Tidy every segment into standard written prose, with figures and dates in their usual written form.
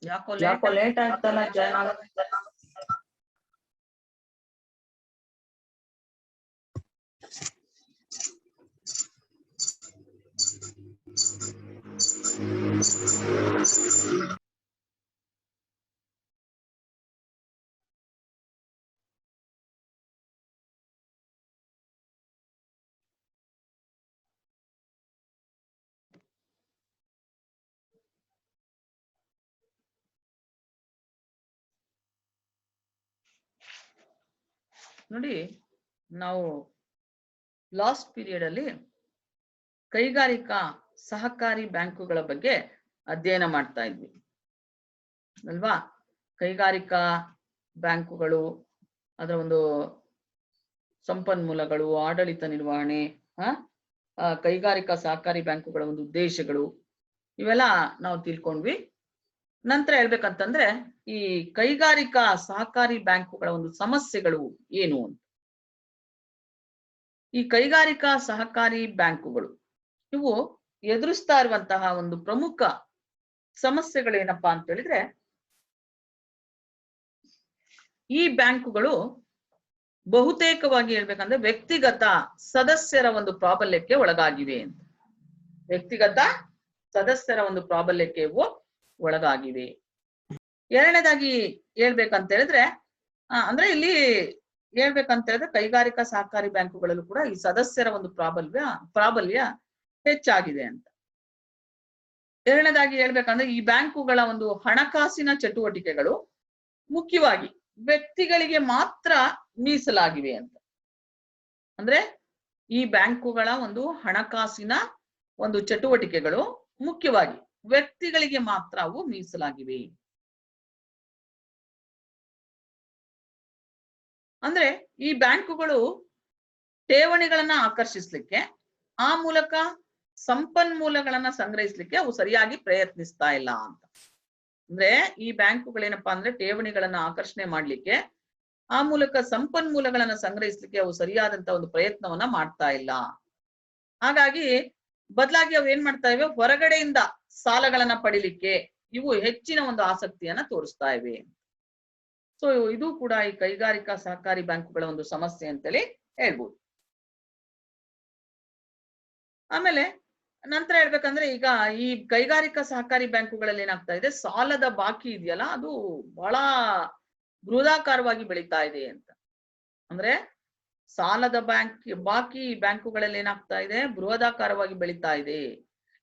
ಯಾಕೋ ಲೇಟ್ ಆಯ್ತಲ್ಲ ಜಾಯ್ನ್ ಆಗೋದು. ನೋಡಿ, ನಾವು ಲಾಸ್ಟ್ ಪೀರಿಯಡ್ ಅಲ್ಲಿ ಕೈಗಾರಿಕಾ ಸಹಕಾರಿ ಬ್ಯಾಂಕುಗಳ ಬಗ್ಗೆ ಅಧ್ಯಯನ ಮಾಡ್ತಾ ಇದ್ವಿ ಅಲ್ವಾ. ಕೈಗಾರಿಕಾ ಬ್ಯಾಂಕುಗಳು, ಅದರ ಒಂದು ಸಂಪನ್ಮೂಲಗಳು, ಆಡಳಿತ ನಿರ್ವಹಣೆ, ಕೈಗಾರಿಕಾ ಸಹಕಾರಿ ಬ್ಯಾಂಕುಗಳ ಒಂದು ಉದ್ದೇಶಗಳು, ಇವೆಲ್ಲ ನಾವು ತಿಳ್ಕೊಂಡ್ವಿ. ನಂತರ ಹೇಳ್ಬೇಕಂತಂದ್ರೆ ಈ ಕೈಗಾರಿಕಾ ಸಹಕಾರಿ ಬ್ಯಾಂಕುಗಳ ಒಂದು ಸಮಸ್ಯೆಗಳು ಏನು ಅಂತ. ಈ ಕೈಗಾರಿಕಾ ಸಹಕಾರಿ ಬ್ಯಾಂಕುಗಳು ಇವು ಎದುರಿಸ್ತಾ ಇರುವಂತಹ ಒಂದು ಪ್ರಮುಖ ಸಮಸ್ಯೆಗಳೇನಪ್ಪಾ ಅಂತ ಹೇಳಿದ್ರೆ, ಈ ಬ್ಯಾಂಕುಗಳು ಬಹುತೇಕವಾಗಿ ಹೇಳ್ಬೇಕಂದ್ರೆ ವ್ಯಕ್ತಿಗತ ಸದಸ್ಯರ ಒಂದು ಪ್ರಾಬಲ್ಯಕ್ಕೆ ಒಳಗಾಗಿವೆ ಅಂತ. ವ್ಯಕ್ತಿಗತ ಸದಸ್ಯರ ಒಂದು ಪ್ರಾಬಲ್ಯಕ್ಕೆ ಒಳಗಾಗಿವೆ. ಎರಡನೇದಾಗಿ ಹೇಳ್ಬೇಕಂತ ಹೇಳಿದ್ರೆ ಅಂದ್ರೆ ಇಲ್ಲಿ ಹೇಳ್ಬೇಕಂತ ಹೇಳಿದ್ರೆ ಕೈಗಾರಿಕಾ ಸಹಕಾರಿ ಬ್ಯಾಂಕುಗಳಲ್ಲೂ ಕೂಡ ಈ ಸದಸ್ಯರ ಒಂದು ಪ್ರಾಬಲ್ಯ ಹೆಚ್ಚಾಗಿದೆ ಅಂತ. ಎರಡನೇದಾಗಿ ಹೇಳ್ಬೇಕಂದ್ರೆ ಈ ಬ್ಯಾಂಕುಗಳ ಒಂದು ಹಣಕಾಸಿನ ಚಟುವಟಿಕೆಗಳು ಮುಖ್ಯವಾಗಿ ವ್ಯಕ್ತಿಗಳಿಗೆ ಮಾತ್ರ ಮೀಸಲಾಗಿವೆ ಅಂತ. ಅಂದ್ರೆ ಈ ಬ್ಯಾಂಕುಗಳ ಒಂದು ಹಣಕಾಸಿನ ಒಂದು ಚಟುವಟಿಕೆಗಳು ಮುಖ್ಯವಾಗಿ ವ್ಯಕ್ತಿಗಳಿಗೆ ಮಾತ್ರ ಅವು ಮೀಸಲಾಗಿವೆ. ಅಂದ್ರೆ ಈ ಬ್ಯಾಂಕುಗಳು ಠೇವಣಿಗಳನ್ನ ಆಕರ್ಷಿಸ್ಲಿಕ್ಕೆ, ಆ ಮೂಲಕ ಸಂಪನ್ಮೂಲಗಳನ್ನ ಸಂಗ್ರಹಿಸ್ಲಿಕ್ಕೆ ಅವು ಸರಿಯಾಗಿ ಪ್ರಯತ್ನಿಸ್ತಾ ಇಲ್ಲ ಅಂತ. ಅಂದ್ರೆ ಈ ಬ್ಯಾಂಕುಗಳೇನಪ್ಪಾ ಅಂದ್ರೆ ಠೇವಣಿಗಳನ್ನ ಆಕರ್ಷಣೆ ಮಾಡ್ಲಿಕ್ಕೆ, ಆ ಮೂಲಕ ಸಂಪನ್ಮೂಲಗಳನ್ನ ಸಂಗ್ರಹಿಸ್ಲಿಕ್ಕೆ ಅವು ಸರಿಯಾದಂತ ಒಂದು ಪ್ರಯತ್ನವನ್ನ ಮಾಡ್ತಾ ಇಲ್ಲ. ಹಾಗಾಗಿ ಬದಲಾಗಿ ಅವು ಏನ್ ಮಾಡ್ತಾ ಇವೆ, ಹೊರಗಡೆಯಿಂದ ಸಾಲಗಳನ್ನ ಪಡಿಲಿಕ್ಕೆ ಇವು ಹೆಚ್ಚಿನ ಒಂದು ಆಸಕ್ತಿಯನ್ನ ತೋರಿಸ್ತಾ ಇವೆ. ಸೊ ಇದು ಕೂಡ ಈ ಕೈಗಾರಿಕಾ ಸಹಕಾರಿ ಬ್ಯಾಂಕುಗಳ ಒಂದು ಸಮಸ್ಯೆ ಅಂತೇಳಿ ಹೇಳ್ಬೋದು. ಆಮೇಲೆ ನಂತರ ಹೇಳ್ಬೇಕಂದ್ರೆ ಈಗ ಈ ಕೈಗಾರಿಕಾ ಸಹಕಾರಿ ಬ್ಯಾಂಕುಗಳಲ್ಲಿ ಏನಾಗ್ತಾ ಇದೆ, ಸಾಲದ ಬಾಕಿ ಇದೆಯಲ್ಲ ಅದು ಬಹಳ ಬೃಹದಾಕಾರವಾಗಿ ಬೆಳೀತಾ ಇದೆ ಅಂತ. ಅಂದ್ರೆ ಸಾಲದ ಬಾಕಿ ಬ್ಯಾಂಕುಗಳಲ್ಲಿ ಏನಾಗ್ತಾ ಇದೆ, ಬೃಹದಾಕಾರವಾಗಿ ಬೆಳೀತಾ ಇದೆ.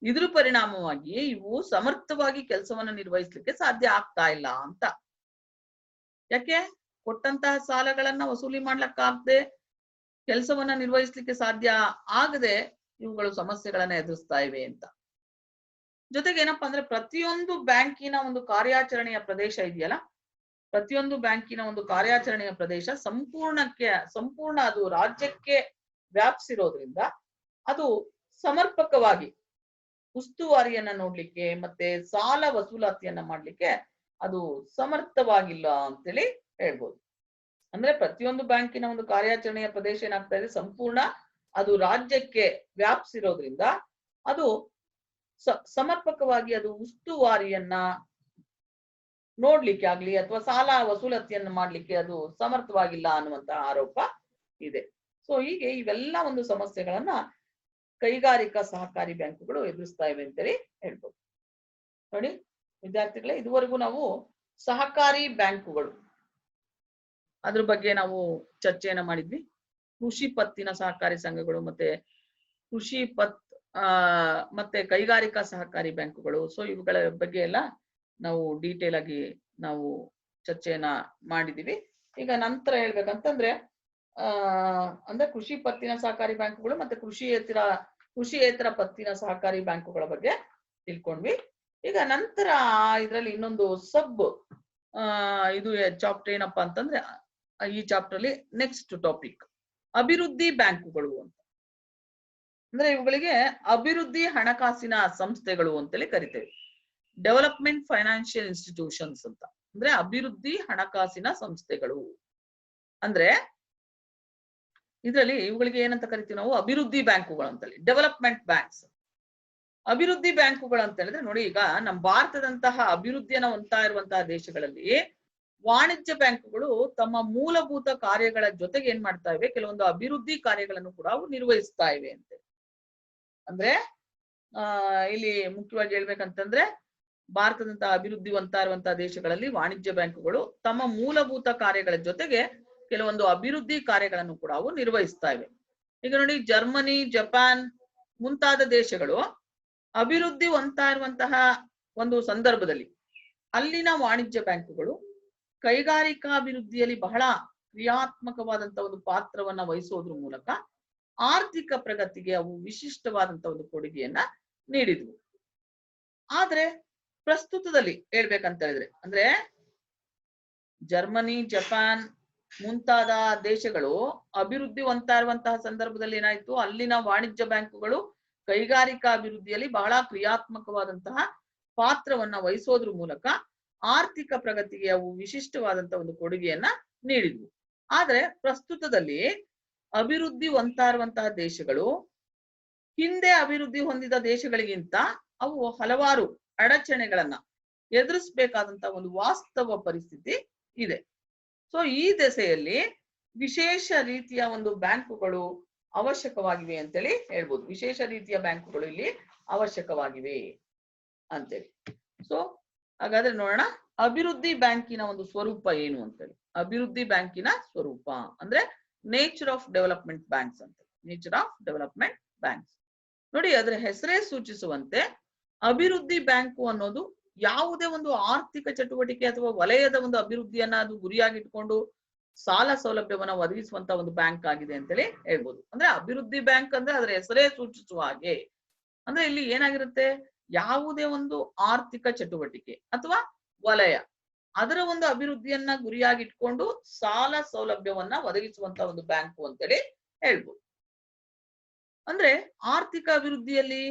ಇದ್ರ ಪರಿಣಾಮವಾಗಿ ಇವು ಸಮರ್ಥವಾಗಿ ಕೆಲಸವನ್ನ ನಿರ್ವಹಿಸ್ಲಿಕ್ಕೆ ಸಾಧ್ಯ ಆಗ್ತಾ ಇಲ್ಲ ಅಂತ. ಯಾಕೆ? ಕೊಟ್ಟಂತಹ ಸಾಲಗಳನ್ನ ವಸೂಲಿ ಮಾಡ್ಲಿಕ್ಕಾಗದೆ, ಕೆಲಸವನ್ನ ನಿರ್ವಹಿಸ್ಲಿಕ್ಕೆ ಸಾಧ್ಯ ಆಗದೆ ಇವುಗಳು ಸಮಸ್ಯೆಗಳನ್ನ ಎದುರಿಸ್ತಾ ಇವೆ ಅಂತ. ಜೊತೆಗೆ ಏನಪ್ಪಾ ಅಂದ್ರೆ ಪ್ರತಿಯೊಂದು ಬ್ಯಾಂಕಿನ ಒಂದು ಕಾರ್ಯಾಚರಣೆಯ ಪ್ರದೇಶ ಇದೆಯಲ್ಲ, ಪ್ರತಿಯೊಂದು ಬ್ಯಾಂಕಿನ ಒಂದು ಕಾರ್ಯಾಚರಣೆಯ ಪ್ರದೇಶ ಸಂಪೂರ್ಣ ಅದು ರಾಜ್ಯಕ್ಕೆ ವ್ಯಾಪಿಸಿರೋದ್ರಿಂದ ಅದು ಸಮರ್ಪಕವಾಗಿ ಉಸ್ತುವಾರಿಯನ್ನ ನೋಡ್ಲಿಕ್ಕೆ ಮತ್ತೆ ಸಾಲ ವಸೂಲಾತಿಯನ್ನ ಮಾಡ್ಲಿಕ್ಕೆ ಅದು ಸಮರ್ಥವಾಗಿಲ್ಲ ಅಂತೇಳಿ ಹೇಳ್ಬೋದು. ಅಂದ್ರೆ ಪ್ರತಿಯೊಂದು ಬ್ಯಾಂಕಿನ ಒಂದು ಕಾರ್ಯಾಚರಣೆಯ ಪ್ರದೇಶ ಏನಾಗ್ತಾ ಇದೆ, ಸಂಪೂರ್ಣ ಅದು ರಾಜ್ಯಕ್ಕೆ ವ್ಯಾಪಿಸಿರೋದ್ರಿಂದ ಅದು ಸಮರ್ಪಕವಾಗಿ ಅದು ಉಸ್ತುವಾರಿಯನ್ನ ನೋಡ್ಲಿಕ್ಕೆ ಆಗ್ಲಿ ಅಥವಾ ಸಾಲ ವಸೂಲತಿಯನ್ನು ಮಾಡ್ಲಿಕ್ಕೆ ಅದು ಸಮರ್ಥವಾಗಿಲ್ಲ ಅನ್ನುವಂತಹ ಆರೋಪ ಇದೆ. ಸೊ ಹೀಗೆ ಇವೆಲ್ಲ ಒಂದು ಸಮಸ್ಯೆಗಳನ್ನ ಕೈಗಾರಿಕಾ ಸಹಕಾರಿ ಬ್ಯಾಂಕುಗಳು ಎದುರಿಸ್ತಾ ಇವೆ ಅಂತೇಳಿ ಹೇಳ್ಬೋದು. ನೋಡಿ ವಿದ್ಯಾರ್ಥಿಗಳೇ, ಇದುವರೆಗೂ ನಾವು ಸಹಕಾರಿ ಬ್ಯಾಂಕುಗಳು ಅದ್ರ ಬಗ್ಗೆ ನಾವು ಚರ್ಚೆಯನ್ನ ಮಾಡಿದ್ವಿ. ಕೃಷಿ ಪತ್ತಿನ ಸಹಕಾರಿ ಸಂಘಗಳು ಮತ್ತೆ ಮತ್ತೆ ಕೈಗಾರಿಕಾ ಸಹಕಾರಿ ಬ್ಯಾಂಕುಗಳು, ಸೊ ಇವುಗಳ ಬಗ್ಗೆ ಎಲ್ಲ ನಾವು ಡೀಟೇಲ್ ಆಗಿ ನಾವು ಚರ್ಚೆಯನ್ನ ಮಾಡಿದೀವಿ. ಈಗ ನಂತರ ಹೇಳ್ಬೇಕಂತಂದ್ರೆ ಅಂದ್ರೆ ಕೃಷಿ ಪತ್ತಿನ ಸಹಕಾರಿ ಬ್ಯಾಂಕುಗಳು ಮತ್ತೆ ಕೃಷಿಯೇತರ ಪತ್ತಿನ ಸಹಕಾರಿ ಬ್ಯಾಂಕುಗಳ ಬಗ್ಗೆ ತಿಳ್ಕೊಂಡ್ವಿ. ಈಗ ನಂತರ ಇದರಲ್ಲಿ ಇನ್ನೊಂದು ಇದು ಚಾಪ್ಟರ್ ಏನಪ್ಪಾ ಅಂತಂದ್ರೆ, ಈ ಚಾಪ್ಟರ್ ಅಲ್ಲಿ ನೆಕ್ಸ್ಟ್ ಟಾಪಿಕ್ ಅಭಿವೃದ್ಧಿ ಬ್ಯಾಂಕುಗಳು ಅಂತ. ಅಂದ್ರೆ ಇವುಗಳಿಗೆ ಅಭಿವೃದ್ಧಿ ಹಣಕಾಸಿನ ಸಂಸ್ಥೆಗಳು ಅಂತೇಳಿ ಕರಿತೇವೆ. ಡೆವಲಪ್ಮೆಂಟ್ ಫೈನಾನ್ಷಿಯಲ್ ಇನ್ಸ್ಟಿಟ್ಯೂಷನ್ಸ್ ಅಂತ. ಅಂದ್ರೆ ಅಭಿವೃದ್ಧಿ ಹಣಕಾಸಿನ ಸಂಸ್ಥೆಗಳು ಅಂದ್ರೆ ಇದರಲ್ಲಿ ಇವುಗಳಿಗೆ ಏನಂತ ಕರಿತೀವಿ ನಾವು, ಅಭಿವೃದ್ಧಿ ಬ್ಯಾಂಕುಗಳು ಅಂತೇಳಿ, ಡೆವಲಪ್ಮೆಂಟ್ ಬ್ಯಾಂಕ್ಸ್. ಅಭಿವೃದ್ಧಿ ಬ್ಯಾಂಕುಗಳು ಅಂತ ಹೇಳಿದ್ರೆ ನೋಡಿ, ಈಗ ನಮ್ಮ ಭಾರತದಂತಹ ಅಭಿವೃದ್ಧಿಯನ್ನ ಹೊಂದ್ತಾ ಇರುವಂತಹ ದೇಶಗಳಲ್ಲಿ ವಾಣಿಜ್ಯ ಬ್ಯಾಂಕುಗಳು ತಮ್ಮ ಮೂಲಭೂತ ಕಾರ್ಯಗಳ ಜೊತೆಗೆ ಏನ್ ಮಾಡ್ತಾ ಇವೆ, ಕೆಲವೊಂದು ಅಭಿವೃದ್ಧಿ ಕಾರ್ಯಗಳನ್ನು ಕೂಡ ಅವು ನಿರ್ವಹಿಸ್ತಾ ಇವೆ ಅಂತ. ಅಂದ್ರೆ ಇಲ್ಲಿ ಮುಖ್ಯವಾಗಿ ಹೇಳ್ಬೇಕಂತಂದ್ರೆ ಭಾರತದಂತಹ ಅಭಿವೃದ್ಧಿ ಹೊಂದ್ತಾ ಇರುವಂತಹ ದೇಶಗಳಲ್ಲಿ ವಾಣಿಜ್ಯ ಬ್ಯಾಂಕುಗಳು ತಮ್ಮ ಮೂಲಭೂತ ಕಾರ್ಯಗಳ ಜೊತೆಗೆ ಕೆಲವೊಂದು ಅಭಿವೃದ್ಧಿ ಕಾರ್ಯಗಳನ್ನು ಕೂಡ ಅವು ನಿರ್ವಹಿಸ್ತಾ ಇವೆ. ಈಗ ನೋಡಿ, ಜರ್ಮನಿ, ಜಪಾನ್ ಮುಂತಾದ ದೇಶಗಳು ಅಭಿವೃದ್ಧಿ ಹೊಂದ್ತಾ ಇರುವಂತಹ ಒಂದು ಸಂದರ್ಭದಲ್ಲಿ ಅಲ್ಲಿನ ವಾಣಿಜ್ಯ ಬ್ಯಾಂಕುಗಳು ಕೈಗಾರಿಕಾ ಅಭಿವೃದ್ಧಿಯಲ್ಲಿ ಬಹಳ ಕ್ರಿಯಾತ್ಮಕವಾದಂತಹ ಒಂದು ಪಾತ್ರವನ್ನ ವಹಿಸೋದ್ರ ಮೂಲಕ ಆರ್ಥಿಕ ಪ್ರಗತಿಗೆ ಅವು ವಿಶಿಷ್ಟವಾದಂತಹ ಒಂದು ಕೊಡುಗೆಯನ್ನ ನೀಡಿದ್ವು. ಆದ್ರೆ ಪ್ರಸ್ತುತದಲ್ಲಿ ಹೇಳ್ಬೇಕಂತ ಹೇಳಿದ್ರೆ, ಅಂದ್ರೆ ಜರ್ಮನಿ, ಜಪಾನ್ ಮುಂತಾದ ದೇಶಗಳು ಅಭಿವೃದ್ಧಿ ಹೊಂದ್ತಾ ಇರುವಂತಹ ಸಂದರ್ಭದಲ್ಲಿ ಏನಾಯ್ತು, ಅಲ್ಲಿನ ವಾಣಿಜ್ಯ ಬ್ಯಾಂಕುಗಳು ಕೈಗಾರಿಕಾ ಅಭಿವೃದ್ಧಿಯಲ್ಲಿ ಬಹಳ ಕ್ರಿಯಾತ್ಮಕವಾದಂತಹ ಪಾತ್ರವನ್ನ ವಹಿಸೋದ್ರ ಮೂಲಕ ಆರ್ಥಿಕ ಪ್ರಗತಿಗೆ ಅವು ವಿಶಿಷ್ಟವಾದಂತಹ ಒಂದು ಕೊಡುಗೆಯನ್ನ ನೀಡಿದ್ವು. ಆದ್ರೆ ಪ್ರಸ್ತುತದಲ್ಲಿ ಅಭಿವೃದ್ಧಿ ಹೊಂದ್ತಾ ಇರುವಂತಹ ದೇಶಗಳು ಹಿಂದೆ ಅಭಿವೃದ್ಧಿ ಹೊಂದಿದ ದೇಶಗಳಿಗಿಂತ ಅವು ಹಲವಾರು ಅಡಚಣೆಗಳನ್ನ ಎದುರಿಸಬೇಕಾದಂತಹ ಒಂದು ವಾಸ್ತವ ಪರಿಸ್ಥಿತಿ ಇದೆ. ಸೊ ಈ ದೆಸೆಯಲ್ಲಿ ವಿಶೇಷ ರೀತಿಯ ಒಂದು ಬ್ಯಾಂಕುಗಳು ಅವಶ್ಯಕವಾಗಿವೆ ಅಂತೇಳಿ ಹೇಳ್ಬೋದು. ವಿಶೇಷ ರೀತಿಯ ಬ್ಯಾಂಕುಗಳು ಇಲ್ಲಿ ಅವಶ್ಯಕವಾಗಿವೆ ಅಂತೇಳಿ. ಸೊ ಹಾಗಾದ್ರೆ ನೋಡೋಣ, ಅಭಿವೃದ್ಧಿ ಬ್ಯಾಂಕಿನ ಒಂದು ಸ್ವರೂಪ ಏನು ಅಂತೇಳಿ. ಅಭಿವೃದ್ಧಿ ಬ್ಯಾಂಕಿನ ಸ್ವರೂಪ ಅಂದ್ರೆ ನೇಚರ್ ಆಫ್ ಡೆವಲಪ್ಮೆಂಟ್ ಬ್ಯಾಂಕ್ಸ್ ಅಂತ. ನೇಚರ್ ಆಫ್ ಡೆವಲಪ್ಮೆಂಟ್ ಬ್ಯಾಂಕ್ಸ್ ನೋಡಿ, ಅದರ ಹೆಸರೇ ಸೂಚಿಸುವಂತೆ ಅಭಿವೃದ್ಧಿ ಬ್ಯಾಂಕು ಅನ್ನೋದು ಯಾವುದೇ ಒಂದು ಆರ್ಥಿಕ ಚಟುವಟಿಕೆ ಅಥವಾ ವಲಯದ ಒಂದು ಅಭಿವೃದ್ಧಿಯನ್ನ ಅದು ಗುರಿಯಾಗಿಟ್ಕೊಂಡು ಸಾಲ ಸೌಲಭ್ಯವನ್ನ ಒದಗಿಸುವಂತ ಒಂದು ಬ್ಯಾಂಕ್ ಆಗಿದೆ ಅಂತೇಳಿ ಹೇಳ್ಬೋದು. ಅಂದ್ರೆ ಅಭಿವೃದ್ಧಿ ಬ್ಯಾಂಕ್ ಅಂದ್ರೆ ಅದರ ಹೆಸರೇ ಸೂಚಿಸುವ ಹಾಗೆ, ಅಂದ್ರೆ ಇಲ್ಲಿ ಏನಾಗಿರುತ್ತೆ, ಯಾವುದೇ ಒಂದು ಆರ್ಥಿಕ ಚಟುವಟಿಕೆ ಅಥವಾ ವಲಯ ಅದರ ಒಂದು ಅಭಿವೃದ್ಧಿಯನ್ನ ಗುರಿಯಾಗಿಟ್ಕೊಂಡು ಸಾಲ ಸೌಲಭ್ಯವನ್ನ ಒದಗಿಸುವಂತ ಒಂದು ಬ್ಯಾಂಕು ಅಂತೇಳಿ ಹೇಳ್ಬೋದು. ಅಂದ್ರೆ ಆರ್ಥಿಕ ಅಭಿವೃದ್ಧಿಯಲ್ಲಿ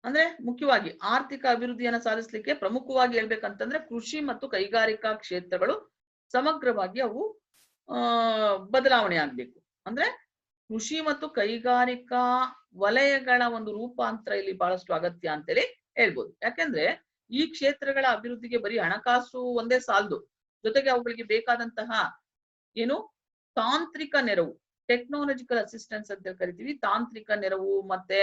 ಅಂದ್ರೆ ಮುಖ್ಯವಾಗಿ ಆರ್ಥಿಕ ಅಭಿವೃದ್ಧಿಯನ್ನ ಸಾಧಿಸಲಿಕ್ಕೆ ಪ್ರಮುಖವಾಗಿ ಹೇಳ್ಬೇಕಂತಂದ್ರೆ ಕೃಷಿ ಮತ್ತು ಕೈಗಾರಿಕಾ ಕ್ಷೇತ್ರಗಳು ಸಮಗ್ರವಾಗಿ ಅವು ಬದಲಾವಣೆ ಆಗ್ಬೇಕು. ಅಂದ್ರೆ ಕೃಷಿ ಮತ್ತು ಕೈಗಾರಿಕಾ ವಲಯಗಳ ಒಂದು ರೂಪಾಂತರ ಇಲ್ಲಿ ಬಹಳಷ್ಟು ಅಗತ್ಯ ಅಂತೇಳಿ ಹೇಳ್ಬೋದು. ಯಾಕೆಂದ್ರೆ ಈ ಕ್ಷೇತ್ರಗಳ ಅಭಿವೃದ್ಧಿಗೆ ಬರೀ ಹಣಕಾಸು ಒಂದೇ ಸಾಲದು, ಜೊತೆಗೆ ಅವುಗಳಿಗೆ ಬೇಕಾದಂತಹ ಏನು ತಾಂತ್ರಿಕ ನೆರವು, ಟೆಕ್ನಾಲಜಿಕಲ್ ಅಸಿಸ್ಟೆನ್ಸ್ ಅಂತ ಕರಿತೀವಿ, ತಾಂತ್ರಿಕ ನೆರವು ಮತ್ತೆ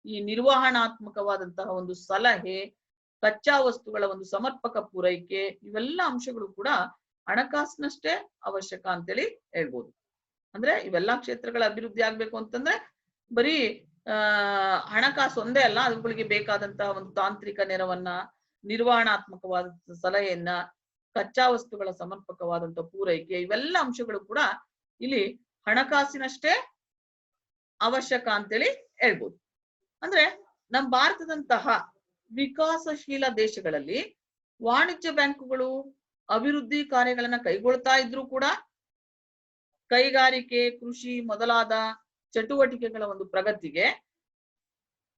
ಈ ನಿರ್ವಹಣಾತ್ಮಕವಾದಂತಹ ಒಂದು ಸಲಹೆ, ಕಚ್ಚಾ ವಸ್ತುಗಳ ಒಂದು ಸಮರ್ಪಕ ಪೂರೈಕೆ, ಇವೆಲ್ಲ ಅಂಶಗಳು ಕೂಡ ಹಣಕಾಸಿನಷ್ಟೇ ಅವಶ್ಯಕ ಅಂತೇಳಿ ಹೇಳ್ಬೋದು. ಅಂದ್ರೆ ಇವೆಲ್ಲಾ ಕ್ಷೇತ್ರಗಳ ಅಭಿವೃದ್ಧಿ ಆಗ್ಬೇಕು ಅಂತಂದ್ರೆ ಬರೀ ಹಣಕಾಸು ಒಂದೇ ಅಲ್ಲ, ಅವುಗಳಿಗೆ ಬೇಕಾದಂತಹ ಒಂದು ತಾಂತ್ರಿಕ ನೆರವನ್ನ, ನಿರ್ವಹಣಾತ್ಮಕವಾದ ಸಲಹೆಯನ್ನ, ಕಚ್ಚಾ ವಸ್ತುಗಳ ಸಮರ್ಪಕವಾದಂತಹ ಪೂರೈಕೆ, ಇವೆಲ್ಲ ಅಂಶಗಳು ಕೂಡ ಇಲ್ಲಿ ಹಣಕಾಸಿನಷ್ಟೇ ಅವಶ್ಯಕ ಅಂತೇಳಿ ಹೇಳ್ಬೋದು. ಅಂದ್ರೆ ನಮ್ಮ ಭಾರತದಂತಹ ವಿಕಾಸಶೀಲ ದೇಶಗಳಲ್ಲಿ ವಾಣಿಜ್ಯ ಬ್ಯಾಂಕುಗಳು ಅಭಿವೃದ್ಧಿ ಕಾರ್ಯಗಳನ್ನ ಕೈಗೊಳ್ತಾ ಇದ್ರು ಕೂಡ ಕೈಗಾರಿಕೆ, ಕೃಷಿ ಮೊದಲಾದ ಚಟುವಟಿಕೆಗಳ ಒಂದು ಪ್ರಗತಿಗೆ